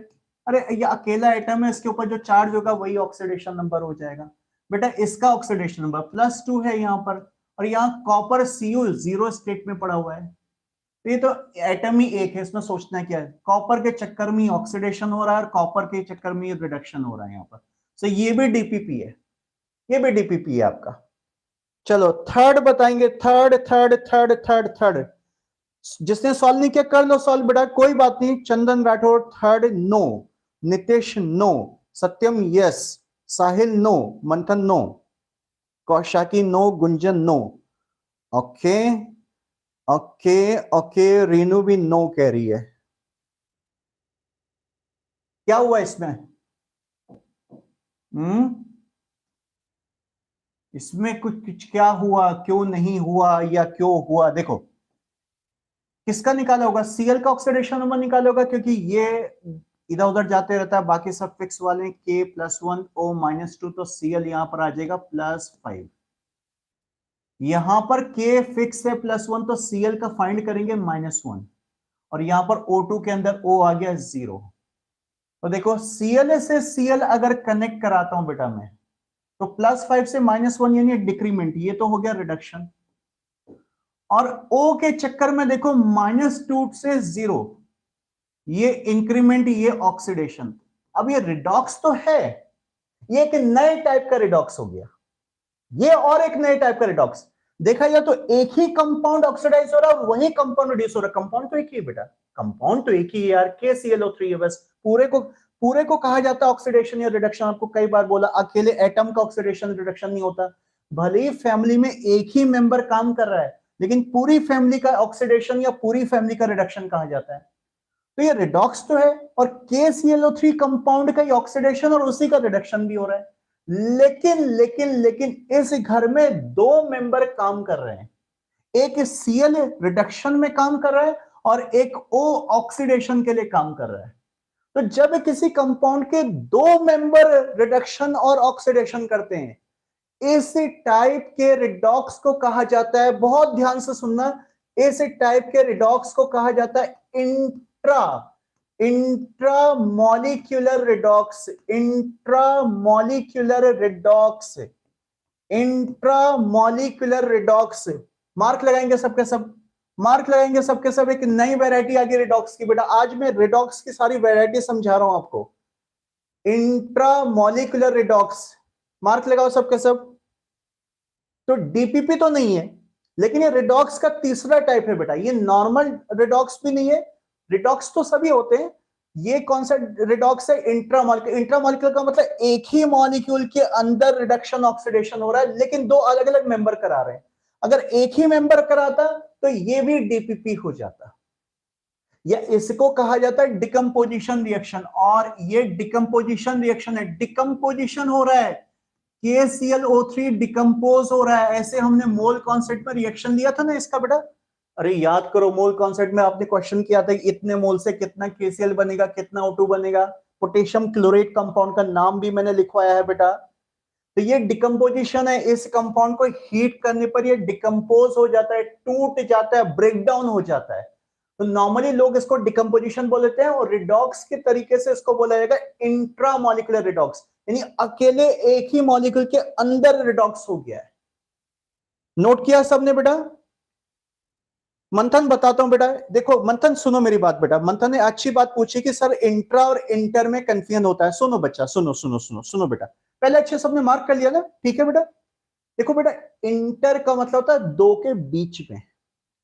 [SPEAKER 1] अरे ये अकेला एटम है, इसके ऊपर जो चार्ज होगा वही ऑक्सीडेशन नंबर हो जाएगा बेटा। इसका ऑक्सीडेशन नंबर +2 है यहां पर, और यहाँ कॉपर Cu 0 स्टेट में पड़ा हुआ है, तो ये तो एटम ही एक है, इसमें सोचना क्या है, कॉपर के चक्कर में ऑक्सीडेशन हो रहा है और कॉपर के चक्कर में रिडक्शन हो रहा है यहाँ पर। सो ये भी डीपीपी है, ये भी डीपीपी है आपका। चलो थर्ड बताएंगे, third third third third third. जिसने सॉल्व नहीं किया कर लो सॉल्व बेटा, कोई बात नहीं। Chandan Rathore third no, Nitesh no, Satyam yes, Sahil no, Manthan no, Kaushaki no, Gunjan no, okay okay okay, Rinu भी नो कह रही है। क्या हुआ इसमें? इसमें कुछ क्या हुआ, क्यों नहीं हुआ या क्यों हुआ? देखो किसका निकाला होगा? Cl का ऑक्सीडेशन नंबर निकाला होगा, क्योंकि ये इधर उधर जाते रहता है, बाकी सब फिक्स वाले K+1 O -2, तो Cl यहां पर आ जाएगा +5। यहां पर K फिक्स है +1, तो Cl का फाइंड करेंगे -1, और यहां पर O2 के अंदर O आ गया 0। तो देखो Cl से Cl अगर कनेक्ट कराता हूं बेटा मैं, तो +5 से -1 यानी डिक्रीमेंट, ये तो हो गया रिडक्शन। और O के चक्कर में देखो -2 से 0, ये इंक्रीमेंट, ये ऑक्सीडेशन। अब ये रिडॉक्स तो है, ये एक नए टाइप का रिडॉक्स हो गया, ये और एक नए टाइप का रिडॉक्स। देखा जाए तो एक ही कंपाउंड ऑक्सीडाइज हो रहा है और वही कंपाउंड रिड्यूस हो रहा है। कंपाउंड तो एक ही है बेटा, कंपाउंड तो एक ही है यार, KClO3 है बस। पूरे को कहा जाता है ऑक्सीडेशन या रिडक्शन। आपको कई बार बोला, अकेले एटम का ऑक्सीडेशन रिडक्शन नहीं होता, भले ही फैमिली में एक ही मेंबर काम कर रहा है, लेकिन पूरी फैमिली का ऑक्सीडेशन या पूरी फैमिली का रिडक्शन कहा जाता है। तो ये रिडॉक्स तो है, और KClO3 कंपाउंड का ही ऑक्सीडेशन और उसी का रिडक्शन भी हो रहा है। लेकिन लेकिन लेकिन इस घर में दो मेंबर काम कर रहे हैं, एक Cl रिडक्शन में काम कर रहा है और एक O ऑक्सीडेशन के लिए काम कर रहा है। तो जब किसी कंपाउंड के दो मेंबर रिडक्शन और ऑक्सीडेशन करते हैं, इस टाइप के रिडॉक्स को कहा जाता है, बहुत ध्यान से सुनना, इस टाइप के रिडॉक्स को कहा जाता है intramolecular redox. Intramolecular redox, intramolecular redox. Mark लगाएंगे सबके सब, मार्क लगाएंगे सबके सब। एक नई वैरायटी आ गई रिडॉक्स की बेटा, आज मैं रिडॉक्स की सारी वैरायटी समझा रहा हूं आपको। इंट्रामॉलिक्यूलर रिडॉक्स, मार्क लगाओ सबके सब। तो डीपीपी तो नहीं है, लेकिन ये रिडॉक्स का तीसरा टाइप है बेटा। ये नॉर्मल रिडॉक्स भी नहीं है, रिडॉक्स तो सभी होते हैं, ये कौन सा रिडॉक्स है? इंट्रामॉलिक्यूलर। इंट्रामॉलिक्यूलर का मतलब एक ही मॉलिक्यूल के अंदर रिडक्शन ऑक्सीडेशन हो रहा है, लेकिन दो अलग अलग मेंबर करा रहे हैं। अगर एक ही मेंबर कराता तो ये भी डीपीपी हो जाता, या इसको कहा जाता है डिकम्पोजिशन रिएक्शन। और ये डिकम्पोजिशन रिएक्शन है, डिकम्पोजिशन हो रहा है, KClO3 डिकम्पोज हो रहा है। ऐसे हमने मोल कॉन्सेप्ट में रिएक्शन लिया था ना इसका बेटा, अरे याद करो, मोल कॉन्सेप्ट में आपने क्वेश्चन किया था कि इतने मोल से कितना KCl बनेगा, कितना O2 बनेगा। पोटेशियम क्लोरेट कंपाउंड का नाम भी मैंने लिखवाया है बेटा। तो ये डिकम्पोजिशन है, इस कंपाउंड को हीट करने पर ये डिकम्पोज हो जाता है, टूट जाता है, ब्रेक डाउन हो जाता है। तो नॉर्मली लोग इसको डिकम्पोजिशन बोल देते हैं, और रिडॉक्स के तरीके से इसको बोला जाएगा इंट्रामोलिकुलर रिडॉक्स, यानी अकेले एक ही मॉलिक्यूल के अंदर रिडॉक्स हो गया है। नोट किया सबने बेटा? मंथन बताता हूं बेटा, देखो मंथन सुनो मेरी बात बेटा। मंथन ने अच्छी बात पूछी कि सर इंट्रा और इंटर में कंफ्यूजन होता है। सुनो बच्चा, सुनो सुनो सुनो सुनो बेटा, पहले अच्छे सबने मार्क कर लिया ना, ठीक है बेटा। देखो बेटा, इंटर का मतलब होता है दो के बीच में।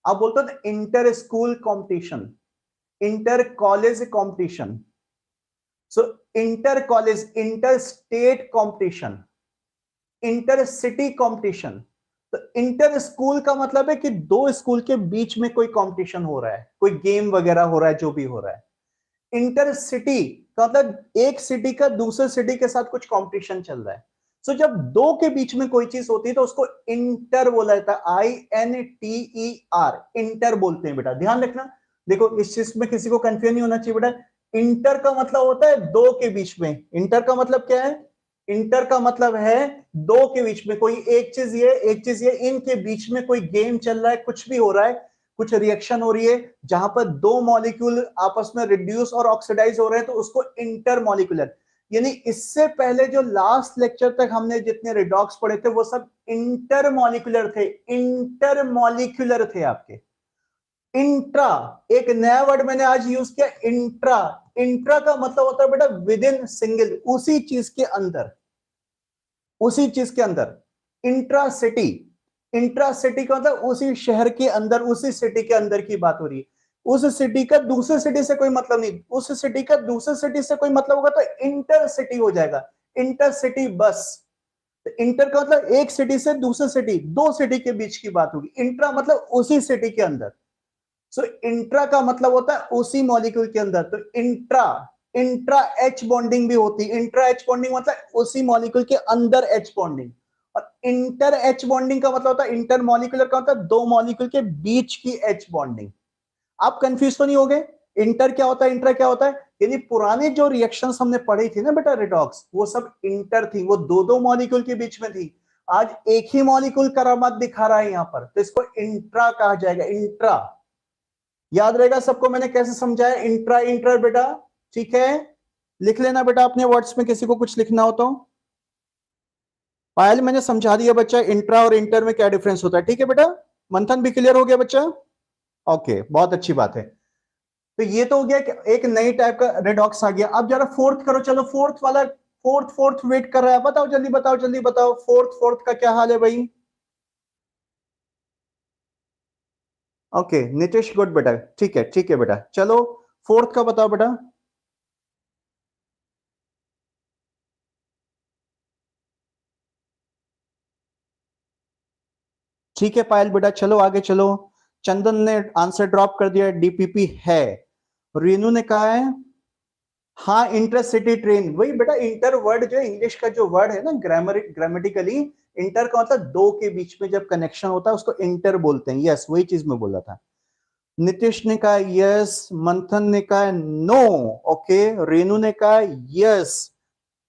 [SPEAKER 1] आप बोलते हो inter school competition, inter college competition, so inter college, inter state competition, inter city competition. तो इंटर स्कूल का मतलब है कि दो स्कूल के बीच में कोई कंपटीशन हो रहा है, कोई गेम वगैरह हो रहा है, जो भी हो रहा है। इंटर सिटी का मतलब एक सिटी का दूसरे सिटी के साथ कुछ कंपटीशन चल रहा है। सो जब दो के बीच में कोई चीज होती है तो उसको इंटर बोला जाता है, INTER, इंटर बोलते हैं बेटा, ध्यान रखना। देखो इस चीज में किसी को कंफ्यूजन नहीं होना चाहिए बेटा। इंटर का मतलब होता है दो के बीच में। इंटर का मतलब क्या है? इंटर का मतलब है दो के बीच में, कोई एक चीज ये, एक चीज ये, इनके बीच में कोई गेम चल रहा है, कुछ भी हो रहा है, कुछ रिएक्शन हो रही है जहां पर दो मॉलिक्यूल आपस में रिड्यूस और ऑक्सीडाइज हो रहे हैं, तो उसको इंटरमॉलिक्यूलर। यानी इससे पहले जो लास्ट लेक्चर तक हमने जितने रिडॉक्स पढ़े थे वो सब इंटरमॉलिक्यूलर थे, इंटरमॉलिक्यूलर थे आपके। इंट्रा, एक नया वर्ड मैंने आज यूज किया, इंट्रा। इंट्रा का मतलब होता है बेटा विद इन सिंगल, उसी चीज के अंदर, उसी चीज के अंदर। इंट्रा सिटी, इंट्रा सिटी का मतलब उसी शहर के अंदर, उसी सिटी के अंदर की बात हो रही है। उस सिटी का दूसरे सिटी से कोई मतलब नहीं, उस सिटी का दूसरे सिटी से कोई मतलब होगा तो इंटर सिटी हो जाएगा, इंटर सिटी बस। तो इंटर का मतलब एक सिटी से दूसरे सिटी, दो सिटी के बीच की बात होगी। इंट्रा मतलब उसी सिटी के अंदर। सो इंट्रा का मतलब होता है उसी मॉलिक्यूल के अंदर। तो इंट्रा, इंट्रा एच बॉन्डिंग भी होती है। इंट्रा एच बॉन्डिंग मतलब उसी मॉलिक्यूल के अंदर एच बॉन्डिंग। और इंटर एच बॉन्डिंग का मतलब होता है, इंटर मॉलिक्यूलर का मतलब दो मॉलिक्यूल के बीच की एच बॉन्डिंग। आप कंफ्यूज तो नहीं हो गए? इंटर क्या होता है, इंट्रा क्या होता है? यानी पुराने जो रिएक्शंस हमने पढ़ी थी ना बेटा रिडॉक्स, वो सब इंटर थी, वो दो दो मॉलिक्यूल के बीच में थी। आज एक ही मॉलिक्यूल करामात दिखा रहा है यहां पर, तो इसको इंट्रा कहा जाएगा, इंट्रा। याद रहेगा सबको मैंने कैसे समझाया इंट्रा इंटर बेटा? ठीक है, लिख लेना बेटा अपने वर्ड्स में, किसी को कुछ लिखना हो तो। पायल मैंने समझा दिया बच्चा, इंट्रा और इंटर में क्या डिफरेंस होता है, ठीक है बेटा? मंथन भी क्लियर हो गया बच्चा? ओके, बहुत अच्छी बात है। तो ये तो हो गया कि एक नई टाइप का रेडॉक्स आ गया। अब जरा फोर्थ करो, चलो फोर्थ वाला, फोर्थ फोर्थ वेट कर रहा है, बताओ जल्दी बताओ, जल्दी बताओ, फोर्थ फोर्थ का क्या हाल है भाई? ओके नितिश, गुड बेटा, ठीक है बेटा, चलो फोर्थ का बताओ बेटा। ठीक है पायल बेटा, चलो आगे चलो। चंदन ने आंसर ड्रॉप कर दिया, DPP है। रेनू ने कहा है हाँ इंटरसिटी ट्रेन। वही बेटा, इंटर वर्ड जो इंग्लिश का जो वर्ड है ना, ग्रामेटिकली इंटर का मतलब दो के बीच में जब कनेक्शन होता है उसको इंटर बोलते हैं। यस, वही चीज मैं बोला था। नीतीश ने कहा यस, मंथन ने कहा नो, ओके, रेनू ने कहा यस,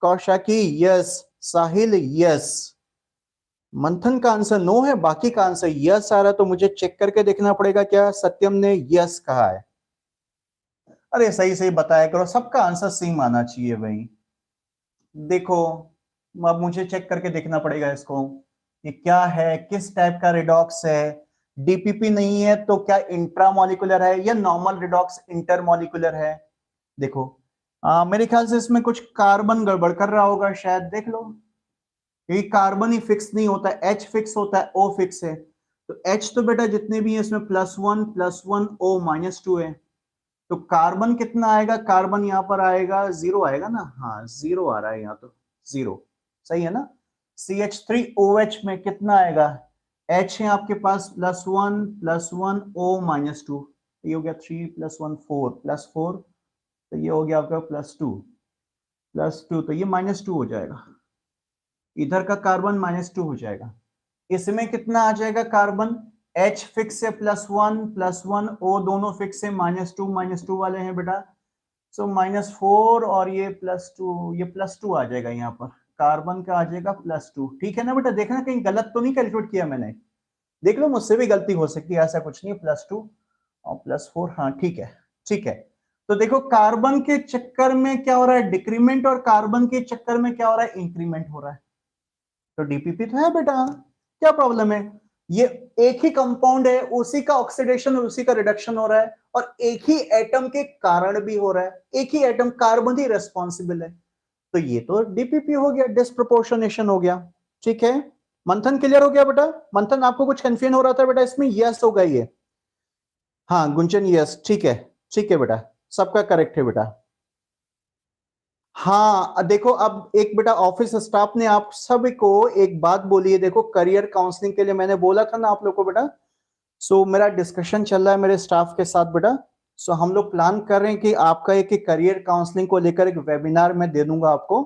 [SPEAKER 1] कौशाकी यस, साहिल यस। मंथन का आंसर नो है, बाकी का आंसर यस आ रहा, तो मुझे चेक करके देखना पड़ेगा क्या सत्यम ने यस कहा है। अरे सही सही बताया करो, सबका आंसर सेम आना चाहिए भाई। देखो अब मुझे चेक करके देखना पड़ेगा इसको, ये क्या है, किस टाइप का रिडॉक्स है। DPP नहीं है तो क्या इंट्रामोलिकुलर है या नॉर्मल रिडॉक्स इंटरमोलिकुलर है? देखो मेरे ख्याल से इसमें कुछ कार्बन गड़बड़ कर रहा होगा शायद, देख लो। ये कार्बन ही फिक्स नहीं होता, H फिक्स होता है, O फिक्स है। तो H तो बेटा जितने भी है इसमें +1 O -2 है। तो कार्बन कितना आएगा? कार्बन यहाँ पर आएगा 0 आएगा ना, हाँ 0 आ रहा है यहाँ, तो 0 सही है ना। CH3OH में कितना आएगा? H है आपके पास +1 O -2, ये हो गया 3 +1 4 +4, तो ये हो गया आपका +2 तो ये -2 हो जाएगा। इधर का कार्बन -2 हो जाएगा। इसमें कितना आ जाएगा कार्बन? H फिक्स है +1 O दोनों फिक्स है, -2 वाले हैं बेटा, सो -4 और ये +2, ये +2 आ जाएगा यहाँ पर, कार्बन का आ जाएगा +2, ठीक है ना बेटा। देखना कहीं गलत तो नहीं कैलकुलेट किया मैंने, देख लो मुझसे भी गलती हो सकती है, ऐसा कुछ नहीं है, +2 और +4, हाँ ठीक है, ठीक है। तो देखो कार्बन के चक्कर में क्या हो रहा है, डिक्रीमेंट, और कार्बन के चक्कर में क्या हो रहा है, इंक्रीमेंट हो रहा है। तो डीपीपी तो है बेटा, क्या प्रॉब्लम है, ये एक ही कंपाउंड है, उसी का ऑक्सीडेशन और उसी का रिडक्शन हो रहा है, और एक ही एटम के कारण भी हो रहा है, एक ही एटम, कार्बन ही रेस्पॉन्सिबल है, तो ये तो डीपीपी हो गया, डिस्प्रोपोर्शनेशन हो गया, ठीक है। मंथन क्लियर हो गया बेटा? मंथन आपको कुछ कंफ्यूजन हो रहा था बेटा इसमें? यस होगा ये, हाँ गुंजन यस, ठीक है, ठीक है बेटा, सबका करेक्ट है बेटा। हाँ देखो, अब एक बेटा ऑफिस स्टाफ ने आप सभी को एक बात बोली है, देखो करियर काउंसलिंग के लिए मैंने बोला था ना आप लोग को बेटा, सो मेरा डिस्कशन चल रहा है मेरे स्टाफ के साथ बेटा, सो हम लोग प्लान कर रहे हैं कि आपका एक करियर काउंसलिंग को लेकर एक वेबिनार मैं दे दूंगा आपको,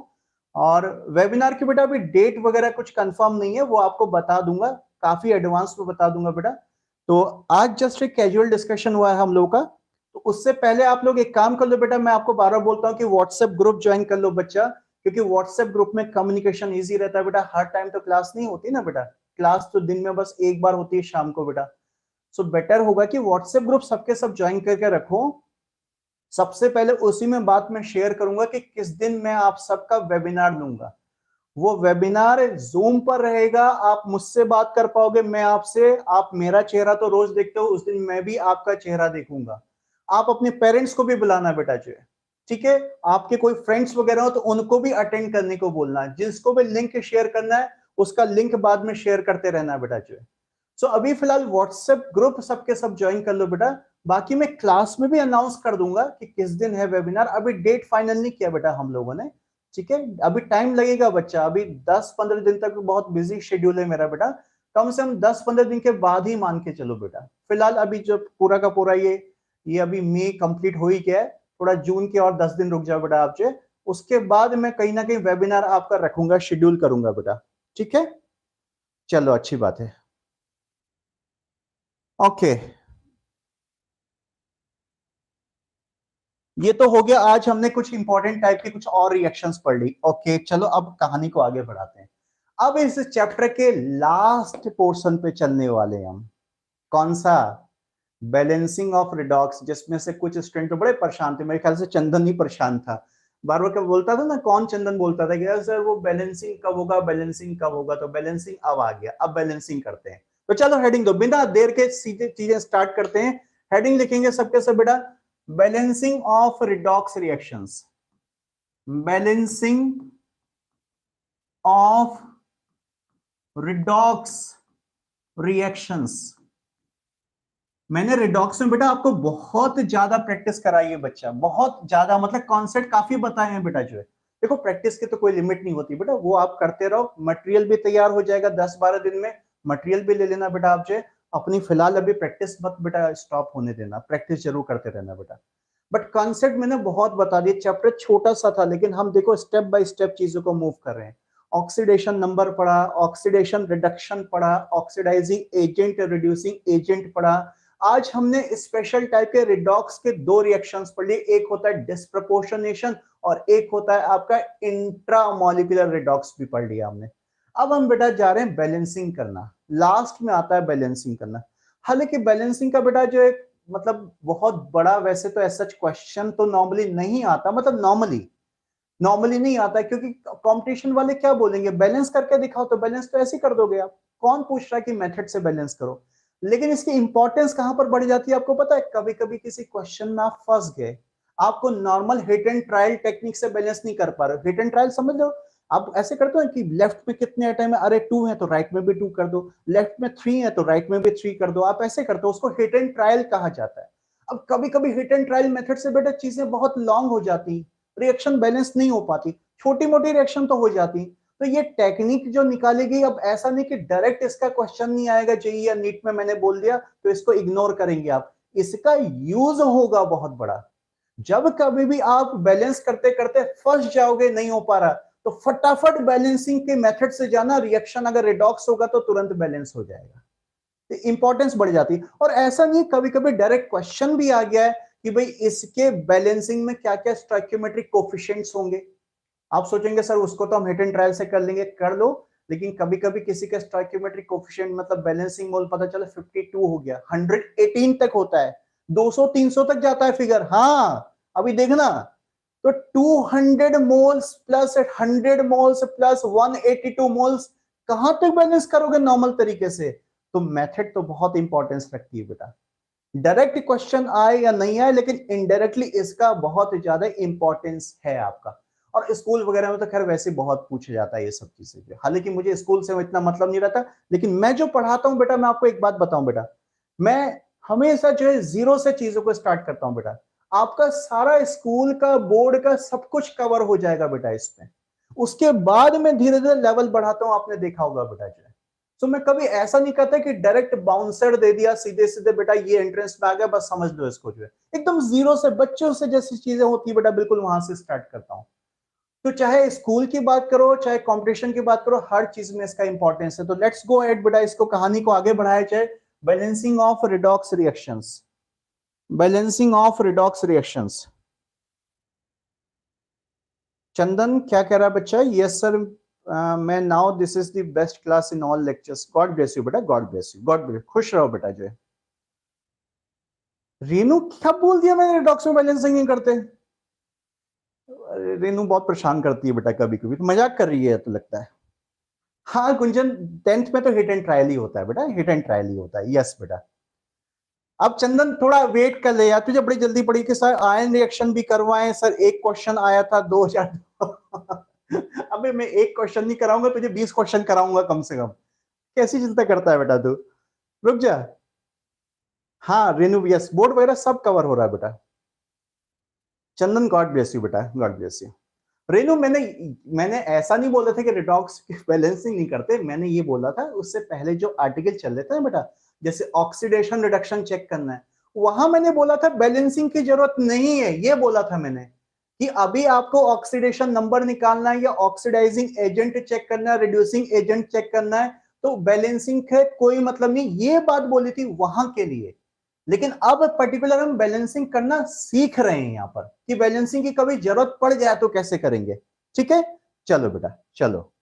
[SPEAKER 1] और वेबिनार की बेटा अभी डेट वगैरह कुछ कंफर्म नहीं है, वो आपको बता दूंगा, काफी एडवांस में बता दूंगा बेटा। तो आज जस्ट एक कैजुअल डिस्कशन हुआ है हम लोग का, तो उससे पहले आप लोग एक काम कर लो बेटा, मैं आपको बार बार बोलता हूँ कि व्हाट्सएप ग्रुप ज्वाइन कर लो बच्चा, क्योंकि व्हाट्सएप ग्रुप में कम्युनिकेशन ईजी रहता है बेटा, हर टाइम तो क्लास नहीं होती ना बेटा, क्लास तो दिन में बस एक बार होती है शाम को बेटा, सो बेटर होगा कि व्हाट्सएप ग्रुप सबके सब ज्वाइन करके रखो। सबसे पहले उसी में बात मैं शेयर करूंगा कि किस दिन मैं आप सबका वेबिनार लूंगा, वो वेबिनार जूम पर रहेगा, आप मुझसे बात कर पाओगे, मैं आपसे, आप मेरा चेहरा तो रोज देखते हो, उस दिन मैं भी आपका चेहरा देखूंगा। आप अपने पेरेंट्स को भी बुलाना बेटा जो है, ठीक है, आपके कोई फ्रेंड्स वगैरह हो तो उनको भी अटेंड करने को बोलना, जिसको भी लिंक शेयर करना है उसका लिंक बाद में शेयर करते रहना बेटा जो है। सो अभी फिलहाल व्हाट्सएप ग्रुप सबके सब ज्वाइन कर लो बेटा, बाकी मैं क्लास में भी अनाउंस कर दूंगा कि किस दिन है वेबिनार, अभी डेट फाइनल नहीं किया बेटा हम लोगों ने, ठीक है, अभी टाइम लगेगा बच्चा, अभी 10-15 दिन तक बहुत बिजी शेड्यूल है मेरा बेटा, कम से कम 10-15 दिन के बाद ही मान के चलो बेटा। फिलहाल अभी जो पूरा का पूरा ये अभी मई कंप्लीट हो ही गया है, थोड़ा जून के और 10 दिन रुक जाओ बेटा आप जो, उसके बाद मैं कहीं ना कहीं वेबिनार आपका रखूंगा, शेड्यूल करूंगा बेटा, ठीक है, चलो अच्छी बात है, ओके। ये तो हो गया, आज हमने कुछ इंपॉर्टेंट टाइप की कुछ और रिएक्शंस पढ़ ली, ओके चलो अब कहानी को आगे बढ़ाते हैं। अब इस चैप्टर के लास्ट पोर्शन पे चलने वाले हैं हम, कौन सा, बैलेंसिंग ऑफ रिडॉक्स, जिसमें से कुछ स्टूडेंट तो बड़े परेशान थे, मेरे ख्याल से चंदन ही परेशान था, बार बार क्या बोलता था ना, कौन, चंदन बोलता था कि यार सर वो बैलेंसिंग कब होगा, बैलेंसिंग कब होगा, तो बैलेंसिंग अब आ गया, अब बैलेंसिंग करते हैं। तो चलो हेडिंग दो, बिना देर के सीधे चीजें स्टार्ट करते हैं, हेडिंग लिखेंगे सबके सब बेटा, balancing of redox reactions, balancing of redox reactions. मैंने रिडॉक्स में बेटा आपको बहुत ज्यादा प्रैक्टिस कराई है बच्चा, बहुत ज्यादा, मतलब कॉन्सेप्ट काफी बताए हैं बेटा जो है, देखो प्रैक्टिस की तो कोई लिमिट नहीं होती बेटा, वो आप करते रहो, मटेरियल भी तैयार हो जाएगा 10-12 दिन में, मटेरियल भी ले लेना बेटा आप जो, अपनी फिलहाल अभी प्रैक्टिस मत बेटा स्टॉप होने देना, प्रैक्टिस जरूर करते रहना बेटा। बट कॉन्सेप्ट मैंने बहुत बता दिया, चैप्टर छोटा सा था लेकिन हम देखो स्टेप बाय स्टेप चीजों को मूव कर रहे हैं। ऑक्सीडेशन नंबर पढ़ा, ऑक्सीडेशन रिडक्शन पढ़ा, ऑक्सीडाइजिंग एजेंट रिड्यूसिंग एजेंट पढ़ा, आज हमने स्पेशल टाइप के रिडॉक्स के दो रिएक्शंस पढ़ लिए, एक होता है डिस्प्रपोर्शनेशन और एक होता है आपका इंट्रामोलिकुलर रिडॉक्स भी पढ़ लिया हमने। अब हम बेटा जा रहे हैं बैलेंसिंग करना, लास्ट में आता है बैलेंसिंग करना। हालांकि बैलेंसिंग का बेटा जो एक मतलब बहुत बड़ा, वैसे तो ऐसा क्वेश्चन तो नॉर्मली नहीं आता, मतलब नॉर्मली नहीं आता है, क्योंकि कंपटीशन वाले क्या बोलेंगे, बैलेंस करके दिखाओ, तो बैलेंस तो ऐसे कर दोगे आप, कौन पूछ रहा है कि मेथड से बैलेंस करो। लेकिन इसकी इंपॉर्टेंस कहां पर बढ़ जाती है आपको पता है, कभी कभी किसी क्वेश्चन में आप फंस गए, आपको normal hit and trial technique से बैलेंस नहीं कर पा रहे, हिट एंड ट्रायल समझ लो, आप ऐसे करते हो कि लेफ्ट में कितने आइटम है, अरे 2 है तो राइट में भी 2 कर दो, लेफ्ट में 3 है तो राइट में भी 3 कर दो, आप ऐसे करते हो, उसको हिट एंड ट्रायल कहा जाता है। अब कभी कभी हिट एंड ट्रायल मेथड से बेटा चीजें बहुत लॉन्ग हो जाती, रिएक्शन बैलेंस नहीं हो पाती, छोटी मोटी रिएक्शन तो हो जाती, तो ये टेक्निक जो निकालेगी, अब ऐसा नहीं कि डायरेक्ट इसका क्वेश्चन नहीं आएगा जेईई या नीट में, मैंने बोल दिया तो इसको इग्नोर करेंगे आप, इसका यूज होगा बहुत बड़ा। जब कभी भी आप बैलेंस करते करते फंस जाओगे, नहीं हो पा रहा, तो फटाफट बैलेंसिंग के मेथड से जाना, रिएक्शन अगर रिडॉक्स होगा तो तुरंत बैलेंस हो जाएगा, इंपॉर्टेंस बढ़ जाती है। और ऐसा नहीं, कभी कभी डायरेक्ट क्वेश्चन भी आ गया है कि भाई इसके बैलेंसिंग में क्या क्या स्टोइकियोमेट्रिक कोफिशिएंट्स होंगे। आप सोचेंगे सर उसको तो हम हिट एंड ट्रायल से कर लेंगे, कर लो, लेकिन कभी कभी किसी का स्टोइकियोमेट्रिक कोफिशिएंट मतलब बैलेंसिंग मोल पता चला 52 हो गया, 118 तक होता है, 200-300 तक जाता है फिगर। हाँ अभी देखना, तो 200 moles plus 100 moles plus 182 moles कहां तक बैलेंस करोगे नॉर्मल तरीके से। तो मेथड तो बहुत इंपॉर्टेंस रखती है बेटा, डायरेक्ट क्वेश्चन आए या नहीं आए, लेकिन इनडायरेक्टली इसका बहुत ज्यादा इंपॉर्टेंस है आपका। और स्कूल वगैरह में तो खैर वैसे बहुत पूछा जाता है ये सब चीजें, हालांकि मुझे स्कूल से इतना मतलब नहीं रहता, लेकिन मैं जो पढ़ाता हूं बेटा, मैं आपको एक बात बताऊं बेटा, मैं हमेशा जो है जीरो से चीजों को स्टार्ट करता हूं बेटा। आपका सारा स्कूल का बोर्ड का सब कुछ कवर हो जाएगा बेटा इसमें, उसके बाद में धीरे धीरे लेवल बढ़ाता हूं, आपने देखा होगा बेटा जो है। तो मैं कभी ऐसा नहीं करता कि डायरेक्ट बाउंसर दे दिया सीधे सीधे बेटा ये एंट्रेंस में आ गया बस समझ लो इसको जो है, एकदम जीरो से बच्चों से जैसी चीजें होती है बेटा बिल्कुल वहां से स्टार्ट करता हूं। तो चाहे स्कूल की बात करो चाहे कंपटीशन की बात करो, हर चीज में इसका इंपॉर्टेंस है। तो लेट्स गो एट बेटा, इसको कहानी को आगे बढ़ाया जाए। Balancing of redox reactions, balancing of redox reactions. Chandan क्या कह रहा है बच्चा? यस सर, मैं now this is the best class in all lectures, God bless you बेटा, God bless you, God bless, खुश रहो बेटा जो है। रेनू क्या बोल दिया मैंने, रिडॉक्स में बैलेंसिंग नहीं करते? रेनू बहुत परेशान करती है बेटा, कभी कभी तो मजाक कर रही है तो लगता है। हाँ गुंजन, 10th में तो हिट एंड ट्रायल ही होता है बेटा, हिट एंड ट्रायल ही होता है, यस बेटा। अब चंदन थोड़ा वेट कर ले यार, तुझे बड़ी जल्दी पड़ी कि सर आयन रिएक्शन भी करवाएं सर, एक क्वेश्चन आया था 2000 अबे मैं एक क्वेश्चन नहीं कराऊंगा तुझे, 20 क्वेश्चन कराऊंगा कम से कम। कैसी चिंता करता है बेटा तू, रुक जा। हाँ रेनू यस, बोर्ड वगैरह सब कवर हो रहा है बेटा। चंदन गॉड ब्लेस यू बेटा, गॉड ब्लेस यू। रेनू मैंने मैंने ऐसा नहीं बोला था कि रिडॉक्स बैलेंसिंग नहीं करते, मैंने ये बोला था उससे पहले जो आर्टिकल चल रहे थे ना बेटा, जैसे ऑक्सीडेशन रिडक्शन चेक करना है, वहां मैंने बोला था बैलेंसिंग की जरूरत नहीं है, ये बोला था मैंने कि अभी आपको ऑक्सीडेशन नंबर निकालना है या ऑक्सीडाइजिंग एजेंट चेक करना है, रिड्यूसिंग एजेंट चेक करना है, तो बैलेंसिंग का कोई मतलब नहीं, ये बात बोली थी वहां के लिए। लेकिन अब पर्टिकुलर हम बैलेंसिंग करना सीख रहे हैं यहां पर, कि बैलेंसिंग की कभी जरूरत पड़ जाए तो कैसे करेंगे। ठीक है, चलो बेटा चलो।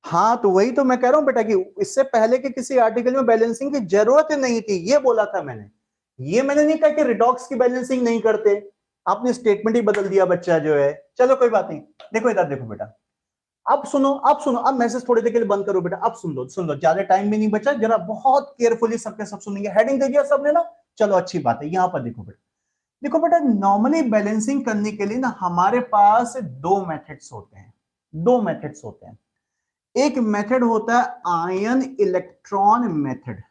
[SPEAKER 1] हाँ तो वही तो मैं कह रहा हूं बेटा कि इससे पहले के किसी आर्टिकल में बैलेंसिंग की जरूरत नहीं थी, ये बोला था मैंने। ये मैंने नहीं कहा कि रिडॉक्स की बैलेंसिंग नहीं करते, आपने स्टेटमेंट ही बदल दिया बच्चा जो है। चलो कोई बात नहीं, देखो इधर देखो बेटा, अब सुनो अब सुनो, अब मैसेज थोड़ी देर के लिए बंद करो बेटा, अब सुन लो, ज्यादा टाइम भी नहीं बचा, जरा बहुत केयरफुली सबके सब सुनेंगे। हेडिंग दे दिया सबने ना, चलो अच्छी बात है। यहां पर देखो बेटा, देखो बेटा, नॉर्मली बैलेंसिंग करने के लिए ना हमारे पास दो मेथड्स होते हैं, दो मेथड्स होते हैं। एक मेथड होता है ion electron method,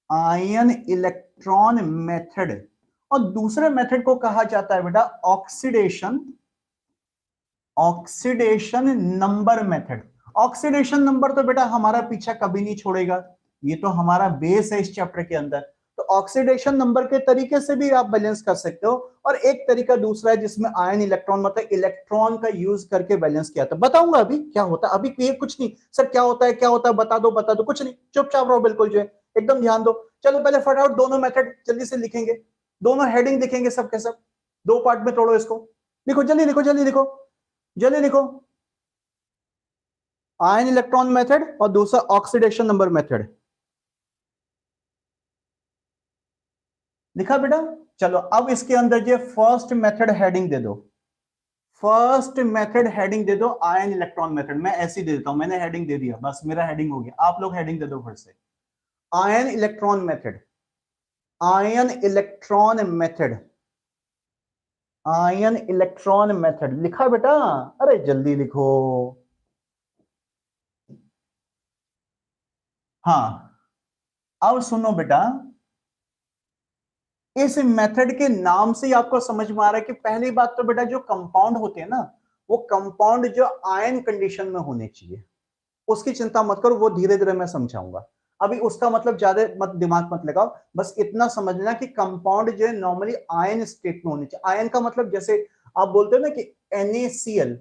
[SPEAKER 1] ion electron method, और दूसरे मेथड को कहा जाता है बेटा oxidation, oxidation number method. Oxidation number तो बेटा हमारा पीछा कभी नहीं छोड़ेगा, ये तो हमारा बेस है इस चैप्टर के अंदर। तो ऑक्सीडेशन नंबर के तरीके से भी आप बैलेंस कर सकते हो, और एक तरीका दूसरा है जिसमें आयन इलेक्ट्रॉन मतलब इलेक्ट्रॉन का यूज करके बैलेंस किया था। बताऊंगा अभी क्या होता है, अभी ये कुछ नहीं सर, क्या होता है क्या होता है बता दो, कुछ नहीं, चुपचाप रहो बिल्कुल जो है, एकदम ध्यान दो। चलो पहले फटाफट दोनों मेथड जल्दी से लिखेंगे, दोनों हेडिंग लिखेंगे सबके सब, दो पार्ट में तोड़ो इसको, लिखो जल्दी लिखो जल्दी लिखो जल्दी लिखो। आयन इलेक्ट्रॉन मेथड और दूसरा ऑक्सीडेशन नंबर मेथड, लिखा बेटा? चलो अब इसके अंदर जो फर्स्ट मेथड हेडिंग दे दो, फर्स्ट मेथड हेडिंग दे दो आयन इलेक्ट्रॉन मेथड। मैं ऐसे ही दे देता हूं, मैंने हेडिंग दे दिया, बस मेरा हेडिंग हो गया, आप लोग हेडिंग दे दो फिर से। Ion electron method, ion electron method, ion electron method, लिखा बेटा? अरे जल्दी लिखो। हाँ अब सुनो बेटा, इस मेथड के नाम से ही आपको समझ में आ रहा है कि पहली बात तो बेटा जो कंपाउंड होते हैं ना, वो कंपाउंड जो आयन कंडीशन में होने चाहिए, उसकी चिंता मत करो, वो धीरे धीरे मैं समझाऊंगा। अभी उसका मतलब ज्यादा मत दिमाग मत लगाओ, बस इतना समझना कि कंपाउंड जो है नॉर्मली आयन स्टेट में होने चाहिए। आयन का मतलब जैसे आप बोलते हो ना कि NaCl,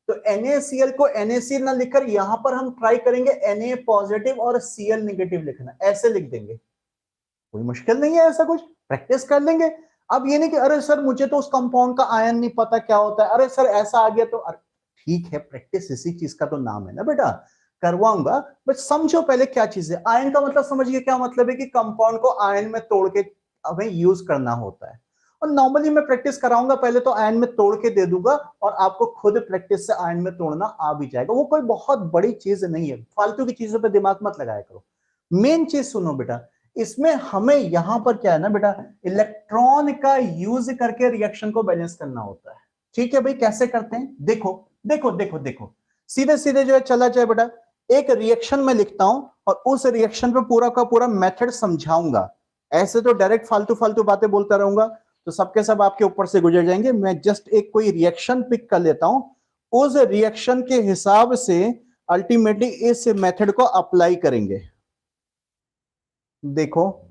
[SPEAKER 1] तो NaCl को NaCl ना लिखकर यहां पर हम ट्राई करेंगे Na पॉजिटिव और Cl नेगेटिव लिखना, ऐसे लिख देंगे, कोई मुश्किल नहीं है, ऐसा कुछ प्रैक्टिस कर लेंगे। अब ये नहीं कि अरे सर मुझे तो उस कंपाउंड का आयन नहीं पता क्या होता है, अरे सर ऐसा आ गया तो, ठीक है प्रैक्टिस इसी चीज का तो नाम है ना बेटा, करवाऊंगा, बट समझो पहले क्या चीज है। आयन का मतलब समझिए, क्या मतलब है कि कंपाउंड को आयन में तोड़ के हमें यूज करना होता है। और नॉर्मली मैं प्रैक्टिस कराऊंगा, पहले तो आयन में तोड़ के दे दूंगा और आपको खुद प्रैक्टिस से आयन में तोड़ना आ भी जाएगा। वो कोई बहुत बड़ी चीज नहीं है, फालतू की चीजों पे दिमाग मत लगाया करो। मेन चीज सुनो बेटा, इसमें हमें यहां पर क्या है ना बेटा, इलेक्ट्रॉन का यूज करके रिएक्शन को बैलेंस करना होता है। ठीक है भाई, कैसे करते हैं, देखो देखो देखो देखो, सीधे सीधे जो है चला जाए बेटा, एक रिएक्शन में लिखता हूं और उस रिएक्शन पे पूरा का पूरा मेथड समझाऊंगा। ऐसे तो डायरेक्ट फालतू फालतू बातें बोलता रहूंगा तो सबके सब आपके ऊपर से गुजर जाएंगे। मैं जस्ट एक कोई रिएक्शन पिक कर लेता हूं, उस रिएक्शन के हिसाब से अल्टीमेटली इस मेथड को अप्लाई करेंगे। देखो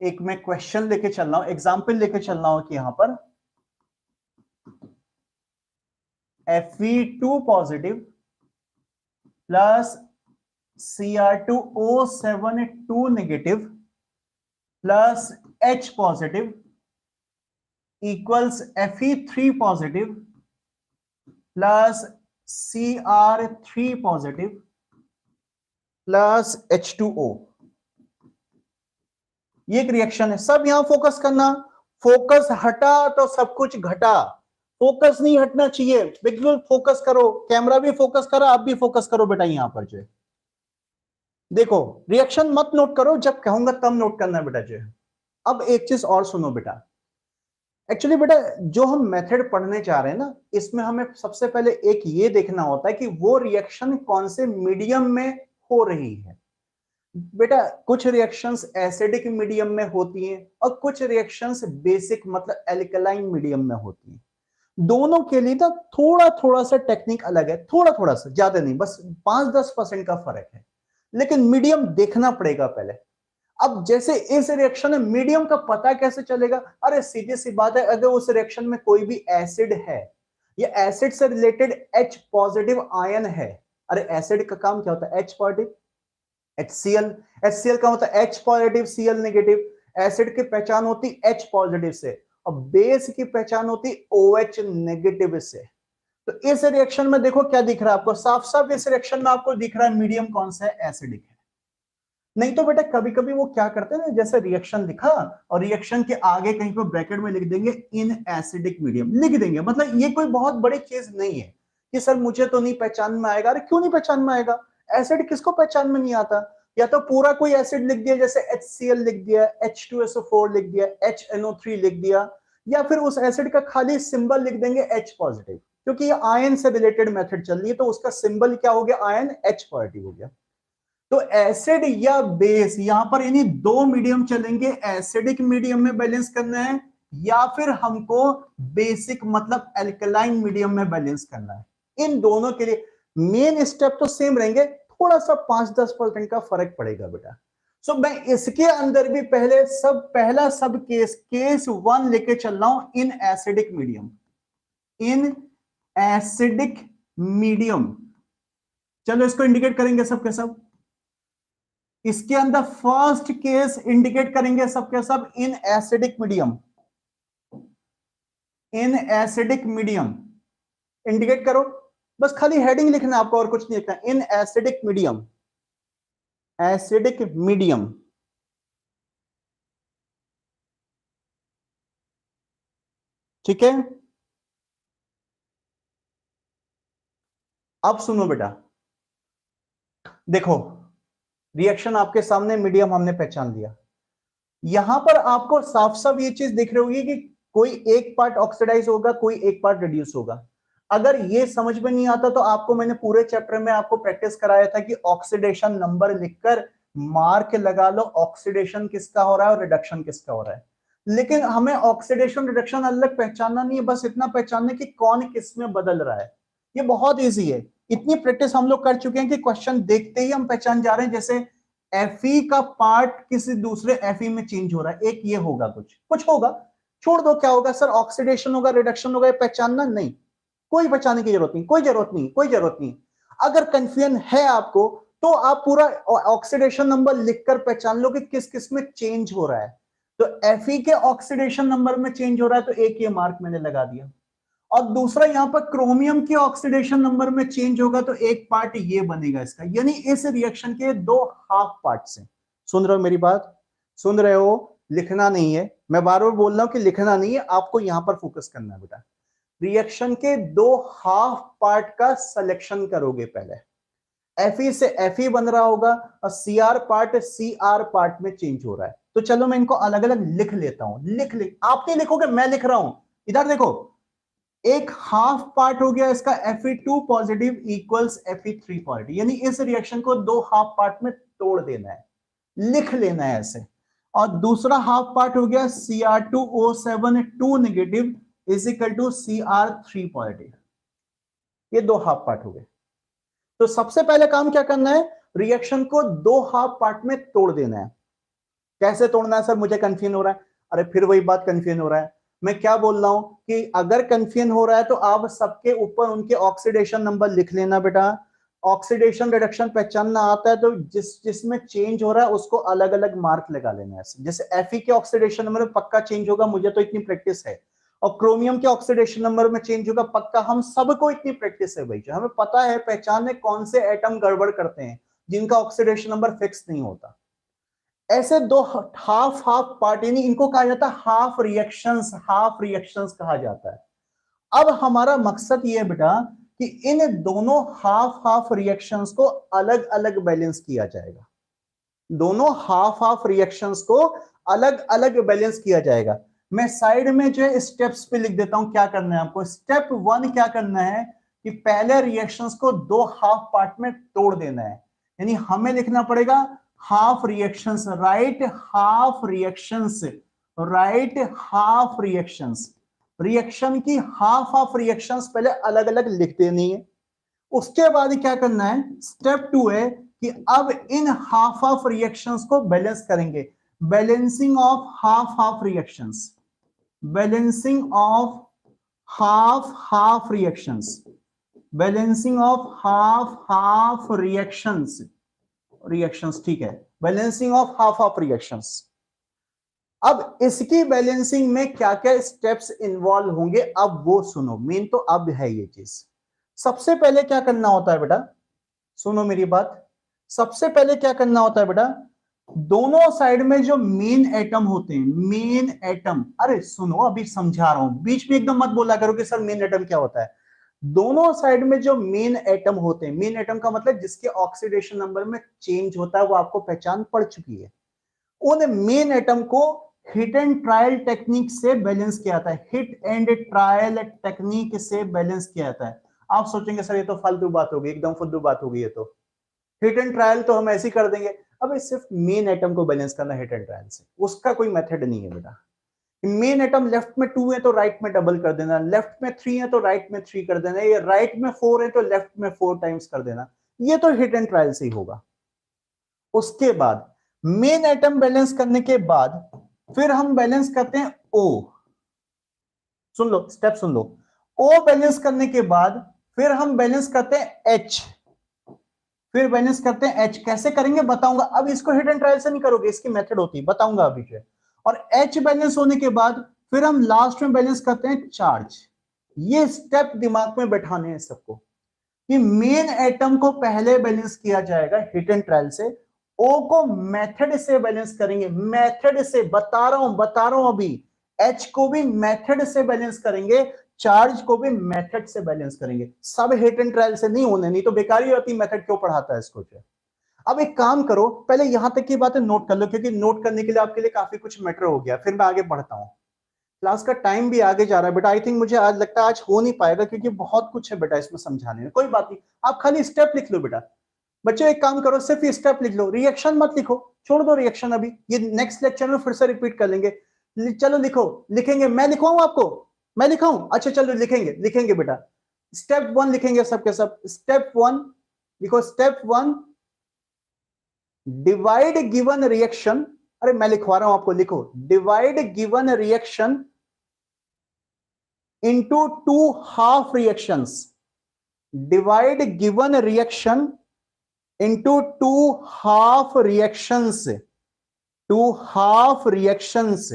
[SPEAKER 1] एक मैं क्वेश्चन लेके चल रहा हूं, एग्जाम्पल लेके चल रहा हूं कि यहां पर Fe2 positive plus Cr2O7 negative plus H positive equals Fe3 positive plus Cr3 positive plus H2O। ये एक रिएक्शन है, सब यहां फोकस करना, फोकस हटा तो सब कुछ घटा, फोकस नहीं हटना चाहिए, बिल्कुल फोकस करो, कैमरा भी फोकस करो, आप भी फोकस करो बेटा। यहां पर जो देखो रिएक्शन मत नोट करो, जब कहूंगा तब नोट करना है बेटा जो। अब एक चीज और सुनो बेटा, एक्चुअली बेटा जो हम मेथड पढ़ने जा रहे हैं ना, इसमें हमें सबसे पहले एक ये देखना होता है कि वो रिएक्शन कौन से मीडियम में हो रही है। बेटा कुछ रिएक्शंस एसिडिक मीडियम में होती हैं और कुछ रिएक्शंस बेसिक मतलब एल्कलाइन मीडियम में होती हैं। दोनों के लिए ना थोड़ा थोड़ा सा टेक्निक अलग है, थोड़ा थोड़ा सा, ज्यादा नहीं, बस 5-10% का फर्क है, लेकिन मीडियम देखना पड़ेगा पहले। अब जैसे इस रिएक्शन में मीडियम का पता कैसे चलेगा, अरे सीधी सी बात है, अगर उस रिएक्शन में कोई भी एसिड है या एसिड से रिलेटेड H पॉजिटिव आयन है, अरे एसिड का काम क्या होता है, H पॉजिटिव HCl, HCl का मतलब H positive Cl negative, acid की पहचान होती H पॉजिटिव से और बेस की पहचान होती OH नेगेटिव से। तो इस रिएक्शन में देखो क्या दिख रहा है आपको, साफ साफ इस रिएक्शन में आपको दिख रहा है मीडियम कौन सा है, एसिडिक है। नहीं तो बेटा कभी कभी वो क्या करते हैं ना, जैसे रिएक्शन लिखा और रिएक्शन के आगे कहीं पर ब्रैकेट में लिख देंगे इन एसिडिक मीडियम, लिख देंगे, मतलब ये कोई बहुत बड़ी चीज नहीं है कि सर मुझे तो नहीं पहचान में आएगा। अरे क्यों नहीं पहचान में आएगा, एसिड किसको पहचान में नहीं आता, या तो पूरा कोई एसिड लिख दिया, जैसे HCl लिख दिया, H2SO4 लिख दिया, HNO3 लिख दिया, या फिर उस एसिड का खाली सिंबल लिख देंगे H पॉजिटिव, क्योंकि ये आयन से रिलेटेड मेथड चल रही है तो उसका सिंबल क्या हो गया, आयन H पॉजिटिव हो गया। तो एसिड या बेस यहां पर इन्हीं दो मीडियम चलेंगे, एसिडिक मीडियम में बैलेंस करना है या फिर हमको बेसिक मतलब एल्कलाइन मीडियम में बैलेंस करना है। इन दोनों के लिए मेन स्टेप तो सेम रहेंगे, थोड़ा सा 5-10% का फर्क पड़ेगा बेटा। सो मैं इसके अंदर भी पहला सब केस 1 लेके चल रहा हूं, in acidic medium, in acidic medium. चलो इसको इंडिकेट करेंगे सबके सब, इसके अंदर फर्स्ट केस इंडिकेट करेंगे सबके सब in acidic medium, in acidic medium indicate करो, बस खाली हेडिंग लिखना आपको और कुछ नहीं लिखना, in acidic medium, acidic medium. ठीक है, अब सुनो बेटा, देखो रिएक्शन आपके सामने, मीडियम हमने पहचान लिया, यहां पर आपको साफ साफ ये चीज दिख रही होगी कि कोई एक पार्ट ऑक्सीडाइज होगा, कोई एक पार्ट रिड्यूस होगा। अगर ये समझ में नहीं आता तो आपको मैंने पूरे चैप्टर में आपको प्रैक्टिस कराया था कि ऑक्सीडेशन नंबर लिखकर मार्क लगा लो, ऑक्सीडेशन किसका हो रहा है और रिडक्शन किसका हो रहा है। लेकिन हमें ऑक्सीडेशन रिडक्शन अलग पहचानना नहीं है, बस इतना पहचानना कि कौन किस में बदल रहा है। ये बहुत ईजी है, इतनी प्रैक्टिस हम लोग कर चुके हैं कि क्वेश्चन देखते ही हम पहचान जा रहे हैं, जैसे Fe का पार्ट किसी दूसरे Fe में चेंज हो रहा है, एक ये होगा, कुछ होगा, छोड़ दो क्या होगा सर, ऑक्सीडेशन होगा रिडक्शन होगा, ये पहचानना नहीं। कोई बचाने की जरूरत नहीं, कोई जरूरत नहीं, कोई जरूरत नहीं। अगर कंफ्यूजन है आपको तो आप पूरा ऑक्सीडेशन नंबर लिखकर पहचान लो कि किस किस में चेंज हो रहा है। तो Fe के ऑक्सीडेशन नंबर में चेंज हो रहा है तो एक ये मार्क मैंने लगा दिया, और दूसरा यहां पर क्रोमियम के ऑक्सीडेशन नंबर में चेंज होगा तो एक पार्ट ये बनेगा इसका, यानी इस रिएक्शन के दो हाफ पार्ट्स हैं। सुन रहे हो मेरी बात? सुन रहे हो? लिखना नहीं है, मैं बार बार बोल रहा हूं कि लिखना नहीं है, आपको यहां पर फोकस करना है बेटा। रिएक्शन के दो हाफ पार्ट का सिलेक्शन करोगे पहले। Fe से Fe बन रहा होगा और Cr पार्ट Cr पार्ट में चेंज हो रहा है। तो चलो मैं इनको अलग अलग लिख लेता हूं। लिख आप नहीं लिखोगे, मैं लिख रहा हूं। इधर देखो, एक हाफ पार्ट हो गया इसका Fe2 positive equals Fe3 positive, यानी इस रिएक्शन को दो हाफ पार्ट में तोड़ देना है, लिख लेना है ऐसे। और दूसरा हाफ पार्ट हो गया Cr2O7 2 negative is equal to Cr3 positive. ये दो हाफ पार्ट हो गए। तो सबसे पहले काम क्या करना है, रिएक्शन को दो हाफ पार्ट में तोड़ देना है। कैसे तोड़ना है सर, मुझे कंफ्यूजन हो रहा है। अरे फिर वही बात, कंफ्यूजन हो रहा है। मैं क्या बोल रहा हूं कि अगर कंफ्यूजन हो रहा है तो आप सबके ऊपर उनके ऑक्सीडेशन नंबर लिख लेना बेटा। ऑक्सीडेशन रिडक्शन पहचानना आता है तो जिसमें चेंज हो रहा है उसको अलग अलग मार्क लगा लेना है। जैसे Fe के ऑक्सीडेशन नंबर में पक्का चेंज होगा, मुझे तो इतनी प्रैक्टिस है, और क्रोमियम के ऑक्सीडेशन नंबर में चेंज होगा पक्का, हम सबको इतनी प्रैक्टिस है भाई, जो हमें पता है पहचानने कौन से एटम गड़बड़ करते हैं जिनका ऑक्सीडेशन नंबर फिक्स नहीं होता। ऐसे दो हाफ हाफ पार्ट, यानी इनको कहा जाता है हाफ रिएक्शंस, हाफ रिएक्शंस कहा जाता है। अब हमारा मकसद ये है बेटा कि इन दोनों हाफ हाफ रिएक्शंस को अलग अलग बैलेंस किया जाएगा। दोनों हाफ हाफ रिएक्शंस को अलग अलग बैलेंस किया जाएगा। मैं साइड में जो है स्टेप्स पे लिख देता हूं क्या करना है आपको। स्टेप 1 क्या करना है कि पहले रिएक्शंस को दो हाफ पार्ट में तोड़ देना है, यानी हमें लिखना पड़ेगा half reactions, right half reactions, right half reactions. Reaction की हाफ हाफ रिएक्शंस पहले अलग अलग लिख देनी है। उसके बाद क्या करना है, स्टेप 2 है कि अब इन हाफ हाफ रिएक्शंस को बैलेंस करेंगे। Balancing of half half reactions, balancing of half half reactions, balancing of half half reactions, reactions ठीक है, balancing of half half reactions. अब इसकी बैलेंसिंग में क्या क्या स्टेप्स इन्वॉल्व होंगे अब वो सुनो, मेन तो अब है ये चीज। सबसे पहले क्या करना होता है बेटा, सुनो मेरी बात। सबसे पहले क्या करना होता है बेटा, दोनों साइड में जो मेन एटम होते हैं, मेन एटम, अरे सुनो अभी समझा रहा हूं, बीच में एकदम मत बोला करो कि सर मेन एटम क्या होता है। दोनों साइड में जो मेन एटम होते हैं, मेन एटम का मतलब जिसके ऑक्सीडेशन नंबर में चेंज होता है, वो आपको पहचान पड़ चुकी है। उन मेन एटम को हिट एंड ट्रायल टेक्निक से बैलेंस किया जाता है, हिट एंड ट्रायल टेक्निक से बैलेंस किया जाता है। आप सोचेंगे सर ये तो फालतू बात होगी, एकदम फुद्दू बात होगी, ये तो हिट एंड ट्रायल तो हम ऐसे ही कर देंगे। अब सिर्फ मेन एटम को बैलेंस करना हिट एंड ट्रायल से, उसका कोई मेथड नहीं है बेटा। मेन एटम लेफ्ट में 2 है तो राइट में डबल कर देना, लेफ्ट में 3 है तो राइट में 3 कर देना, ये राइट में 4 है तो लेफ्ट में 4 टाइम्स कर देना, ये तो हिट एंड ट्रायल से ही होगा। उसके बाद मेन एटम बैलेंस करने के बाद फिर हम बैलेंस करते हैं O। सुन लो स्टेप सुन लो, O बैलेंस करने के बाद फिर हम बैलेंस करते हैं H, फिर बैलेंस करते हैं H। कैसे करेंगे बताऊंगा, अब इसको हिट एंड ट्रायल से नहीं करोगे, इसकी मेथड होती है, बताऊंगा अभी जो। और H बैलेंस होने के बाद फिर हम लास्ट में बैलेंस करते हैं चार्ज। ये स्टेप दिमाग में बैठाने हैं सबको कि मेन एटम को पहले बैलेंस किया जाएगा हिट एंड ट्रायल से, O को मेथड से बैलेंस करेंगे, मेथड से बता रहा हूं अभी। H को भी मेथड से बैलेंस करेंगे, चार्ज को भी मेथड से बैलेंस करेंगे। सब हिट एंड ट्रायल से नहीं होने, नहीं तो बेकार ही होती, मेथड क्यों पढ़ाता है इसको। अब एक काम करो, पहले यहां तक की बातें नोट कर लो, क्योंकि नोट करने के लिए आपके लिए काफी कुछ मैटर हो गया, फिर मैं आगे बढ़ता हूं। क्लास का टाइम भी आगे जा रहा है बेटा, आई थिंक मुझे आज लगता है आज हो नहीं पाएगा क्योंकि बहुत कुछ है बेटा इसमें समझाने में। कोई बात नहीं, आप खाली स्टेप लिख लो बेटा। बच्चों एक काम करो, सिर्फ स्टेप लिख लो, रिएक्शन मत लिखो, छोड़ दो रिएक्शन, अभी ये नेक्स्ट लेक्चर में फिर से रिपीट कर लेंगे। चलो लिखो, लिखेंगे, मैं लिखवाऊं आपको, मैं लिखाऊं, अच्छा चलो लिखेंगे, लिखेंगे बेटा। स्टेप 1 लिखेंगे सबके सब। स्टेप 1 लिखो, स्टेप 1 डिवाइड गिवन रिएक्शन, अरे मैं लिखवा रहा हूं आपको, लिखो divide given reaction into two half reactions. Divide given reaction into two half reactions. Two half reactions.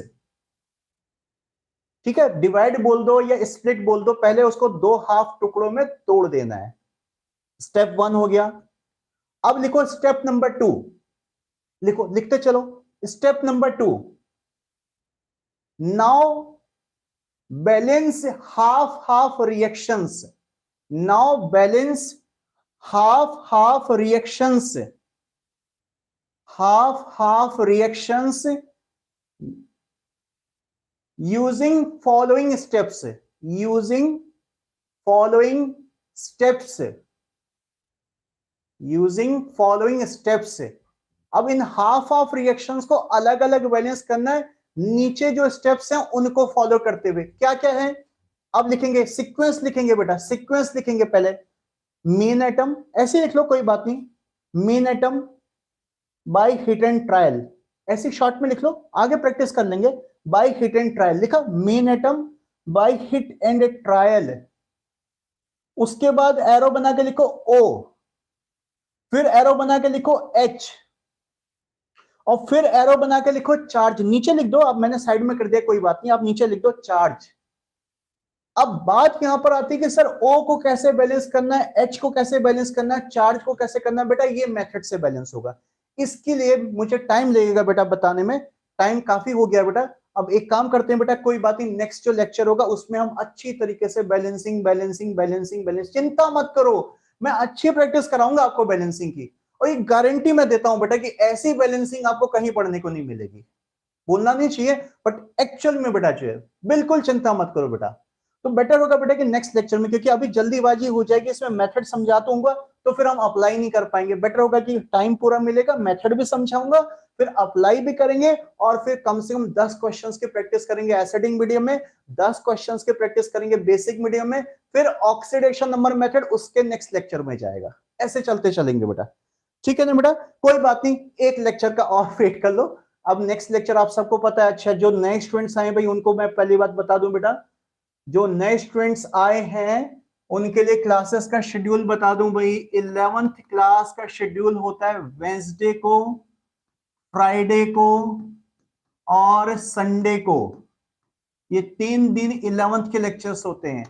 [SPEAKER 1] ठीक है, डिवाइड बोल दो या स्प्लिट बोल दो, पहले उसको दो हाफ टुकड़ों में तोड़ देना है. स्टेप 1 हो गया. अब लिखो स्टेप नंबर 2. लिखो, लिखते चलो. Step number 2. Now balance half reactions. Now balance half reactions. Half reactions using following steps. Using following steps. Using following steps. अब इन हाफ रिएक्शंस को अलग अलग बैलेंस करना है. नीचे जो स्टेप्स हैं उनको फॉलो करते हुए. क्या क्या है अब लिखेंगे, सीक्वेंस लिखेंगे बेटा, सीक्वेंस लिखेंगे. पहले मीन एटम, ऐसे लिख लो कोई बात नहीं. Mean atom by hit and trial, ऐसे शॉर्ट में लिख लो, आगे प्रैक्टिस कर लेंगे. बाय हिट एंड ट्रायल लिखा, mean atom by hit and trial. उसके बाद एरो बना के लिखो O, फिर एरो बना के लिखो H, और फिर एरो बना के लिखो चार्ज. नीचे लिख दो, अब मैंने साइड में कर दिया, कोई बात नहीं, आप नीचे लिख दो चार्ज. अब बात यहां पर आती है कि सर O को कैसे बैलेंस करना है, H को कैसे बैलेंस करना है, चार्ज को कैसे करना है. बेटा ये मेथड से बैलेंस होगा. इसके लिए मुझे टाइम लगेगा बेटा, बताने में टाइम काफी हो गया बेटा. अब एक काम करते हैं बेटा, कोई बात नहीं, नेक्स्ट जो लेक्चर होगा उसमें हम अच्छी तरीके से बैलेंसिंग बैलेंसिंग बैलेंसिंग बैलेंस, चिंता मत करो, मैं अच्छी प्रैक्टिस कराऊंगा आपको बैलेंसिंग की. और एक गारंटी मैं देता हूं बेटा कि ऐसी बैलेंसिंग आपको कहीं पढ़ने को नहीं मिलेगी. बोलना नहीं चाहिए बट एक्चुअल में बेटा चाहिए. बिल्कुल चिंता मत करो बेटा. तो बेटर होगा बेटा कि नेक्स्ट लेक्चर में, क्योंकि अभी जल्दीबाजी हो जाएगी, इसमें मेथड समझा दूंगा तो फिर हम अप्लाई नहीं कर पाएंगे. बेटर होगा कि टाइम पूरा मिलेगा, मेथड भी समझाऊंगा, फिर अप्लाई भी करेंगे, और फिर कम से कम 10 क्वेश्चंस की प्रैक्टिस करेंगे एसिडिंग मीडियम में, 10 क्वेश्चंस की प्रैक्टिस करेंगे बेसिक मीडियम में, फिर ऑक्सीडेशन नंबर मेथड उसके नेक्स्ट लेक्चर में जाएगा. ऐसे चलते चलेंगे बेटा. ठीक है ना बेटा, कोई बात नहीं, एक लेक्चर का और वेट कर लो. अब नेक्स्ट लेक्चर आप सबको पता है. अच्छा, जो नए स्टूडेंट्स आए भाई उनको मैं पहली बात बता दूं बेटा, जो नए स्टूडेंट्स आए हैं उनके लिए क्लासेस का शेड्यूल बता दूं भाई. 11th क्लास का शेड्यूल होता है वेंसडे को, फ्राइडे को और संडे को. ये 3 दिन 11th के लेक्चर्स होते हैं,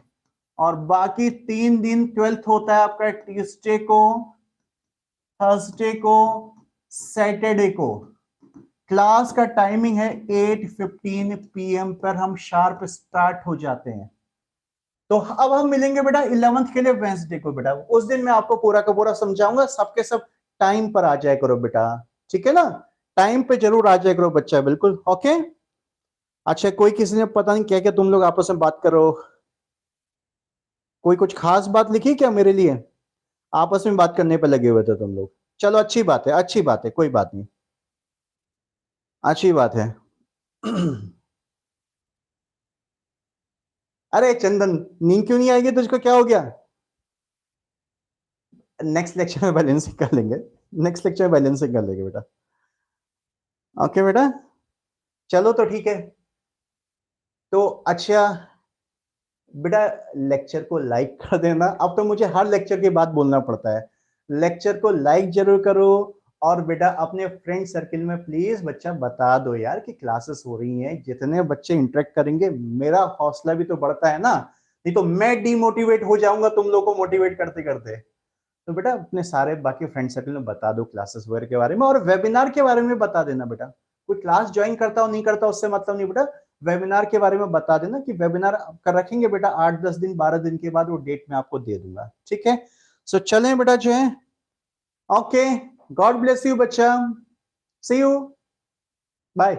[SPEAKER 1] और बाकी 3 दिन 12th होता है आपका ट्यूसडे को, थर्सडे को, सैटरडे को. क्लास का टाइमिंग है 8:15 PM पर हम शार्प स्टार्ट हो जाते हैं. तो अब हम मिलेंगे बेटा 11th के लिए वेंसडे को बेटा. उस दिन मैं आपको पूरा का पूरा समझाऊंगा. सबके सब टाइम पर आ जाया करो बेटा, ठीक है ना, टाइम पे जरूर आ जाया करो बच्चा. बिल्कुल ओके. अच्छा, कोई किसी ने पता नहीं क्या क्या तुम लोग आपस में बात करो, कोई कुछ खास बात लिखी क्या मेरे लिए? आपस में बात करने पे लगे हुए थे तुम लोग. चलो अच्छी बात है, अच्छी बात है, कोई बात नहीं, अच्छी बात है. अरे चंदन, नींद क्यों नहीं आएगी तुझको, क्या हो गया? नेक्स्ट लेक्चर में बैलेंसिंग कर लेंगे, नेक्स्ट लेक्चर में बैलेंसिंग कर लेंगे बेटा. ओके बेटा, चलो तो ठीक है. तो अच्छा बेटा, लेक्चर को लाइक कर देना. अब तो मुझे हर लेक्चर के बाद बोलना पड़ता है, लेक्चर को लाइक जरूर करो. और बेटा अपने फ्रेंड सर्किल में प्लीज बच्चा बता दो यार कि क्लासेस हो रही हैं. जितने बच्चे इंटरेक्ट करेंगे मेरा हौसला भी तो बढ़ता है ना, नहीं तो मैं डिमोटिवेट हो जाऊंगा तुम लोग को मोटिवेट करते करते. तो बेटा अपने सारे बाकी फ्रेंड सर्किल में बता दो क्लासेस वगैरह के बारे में, और वेबिनार के बारे में बता देना बेटा. कोई क्लास ज्वाइन करता हो नहीं करता उससे मतलब नहीं बेटा, वेबिनार के बारे में बता देना कि वेबिनार कर रखेंगे बेटा 8-10 दिन 12 दिन के बाद, वो डेट मैं आपको दे दूंगा. ठीक है, सो चलें बेटा जो है. ओके, गॉड ब्लेस यू बच्चा, सी यू, बाय.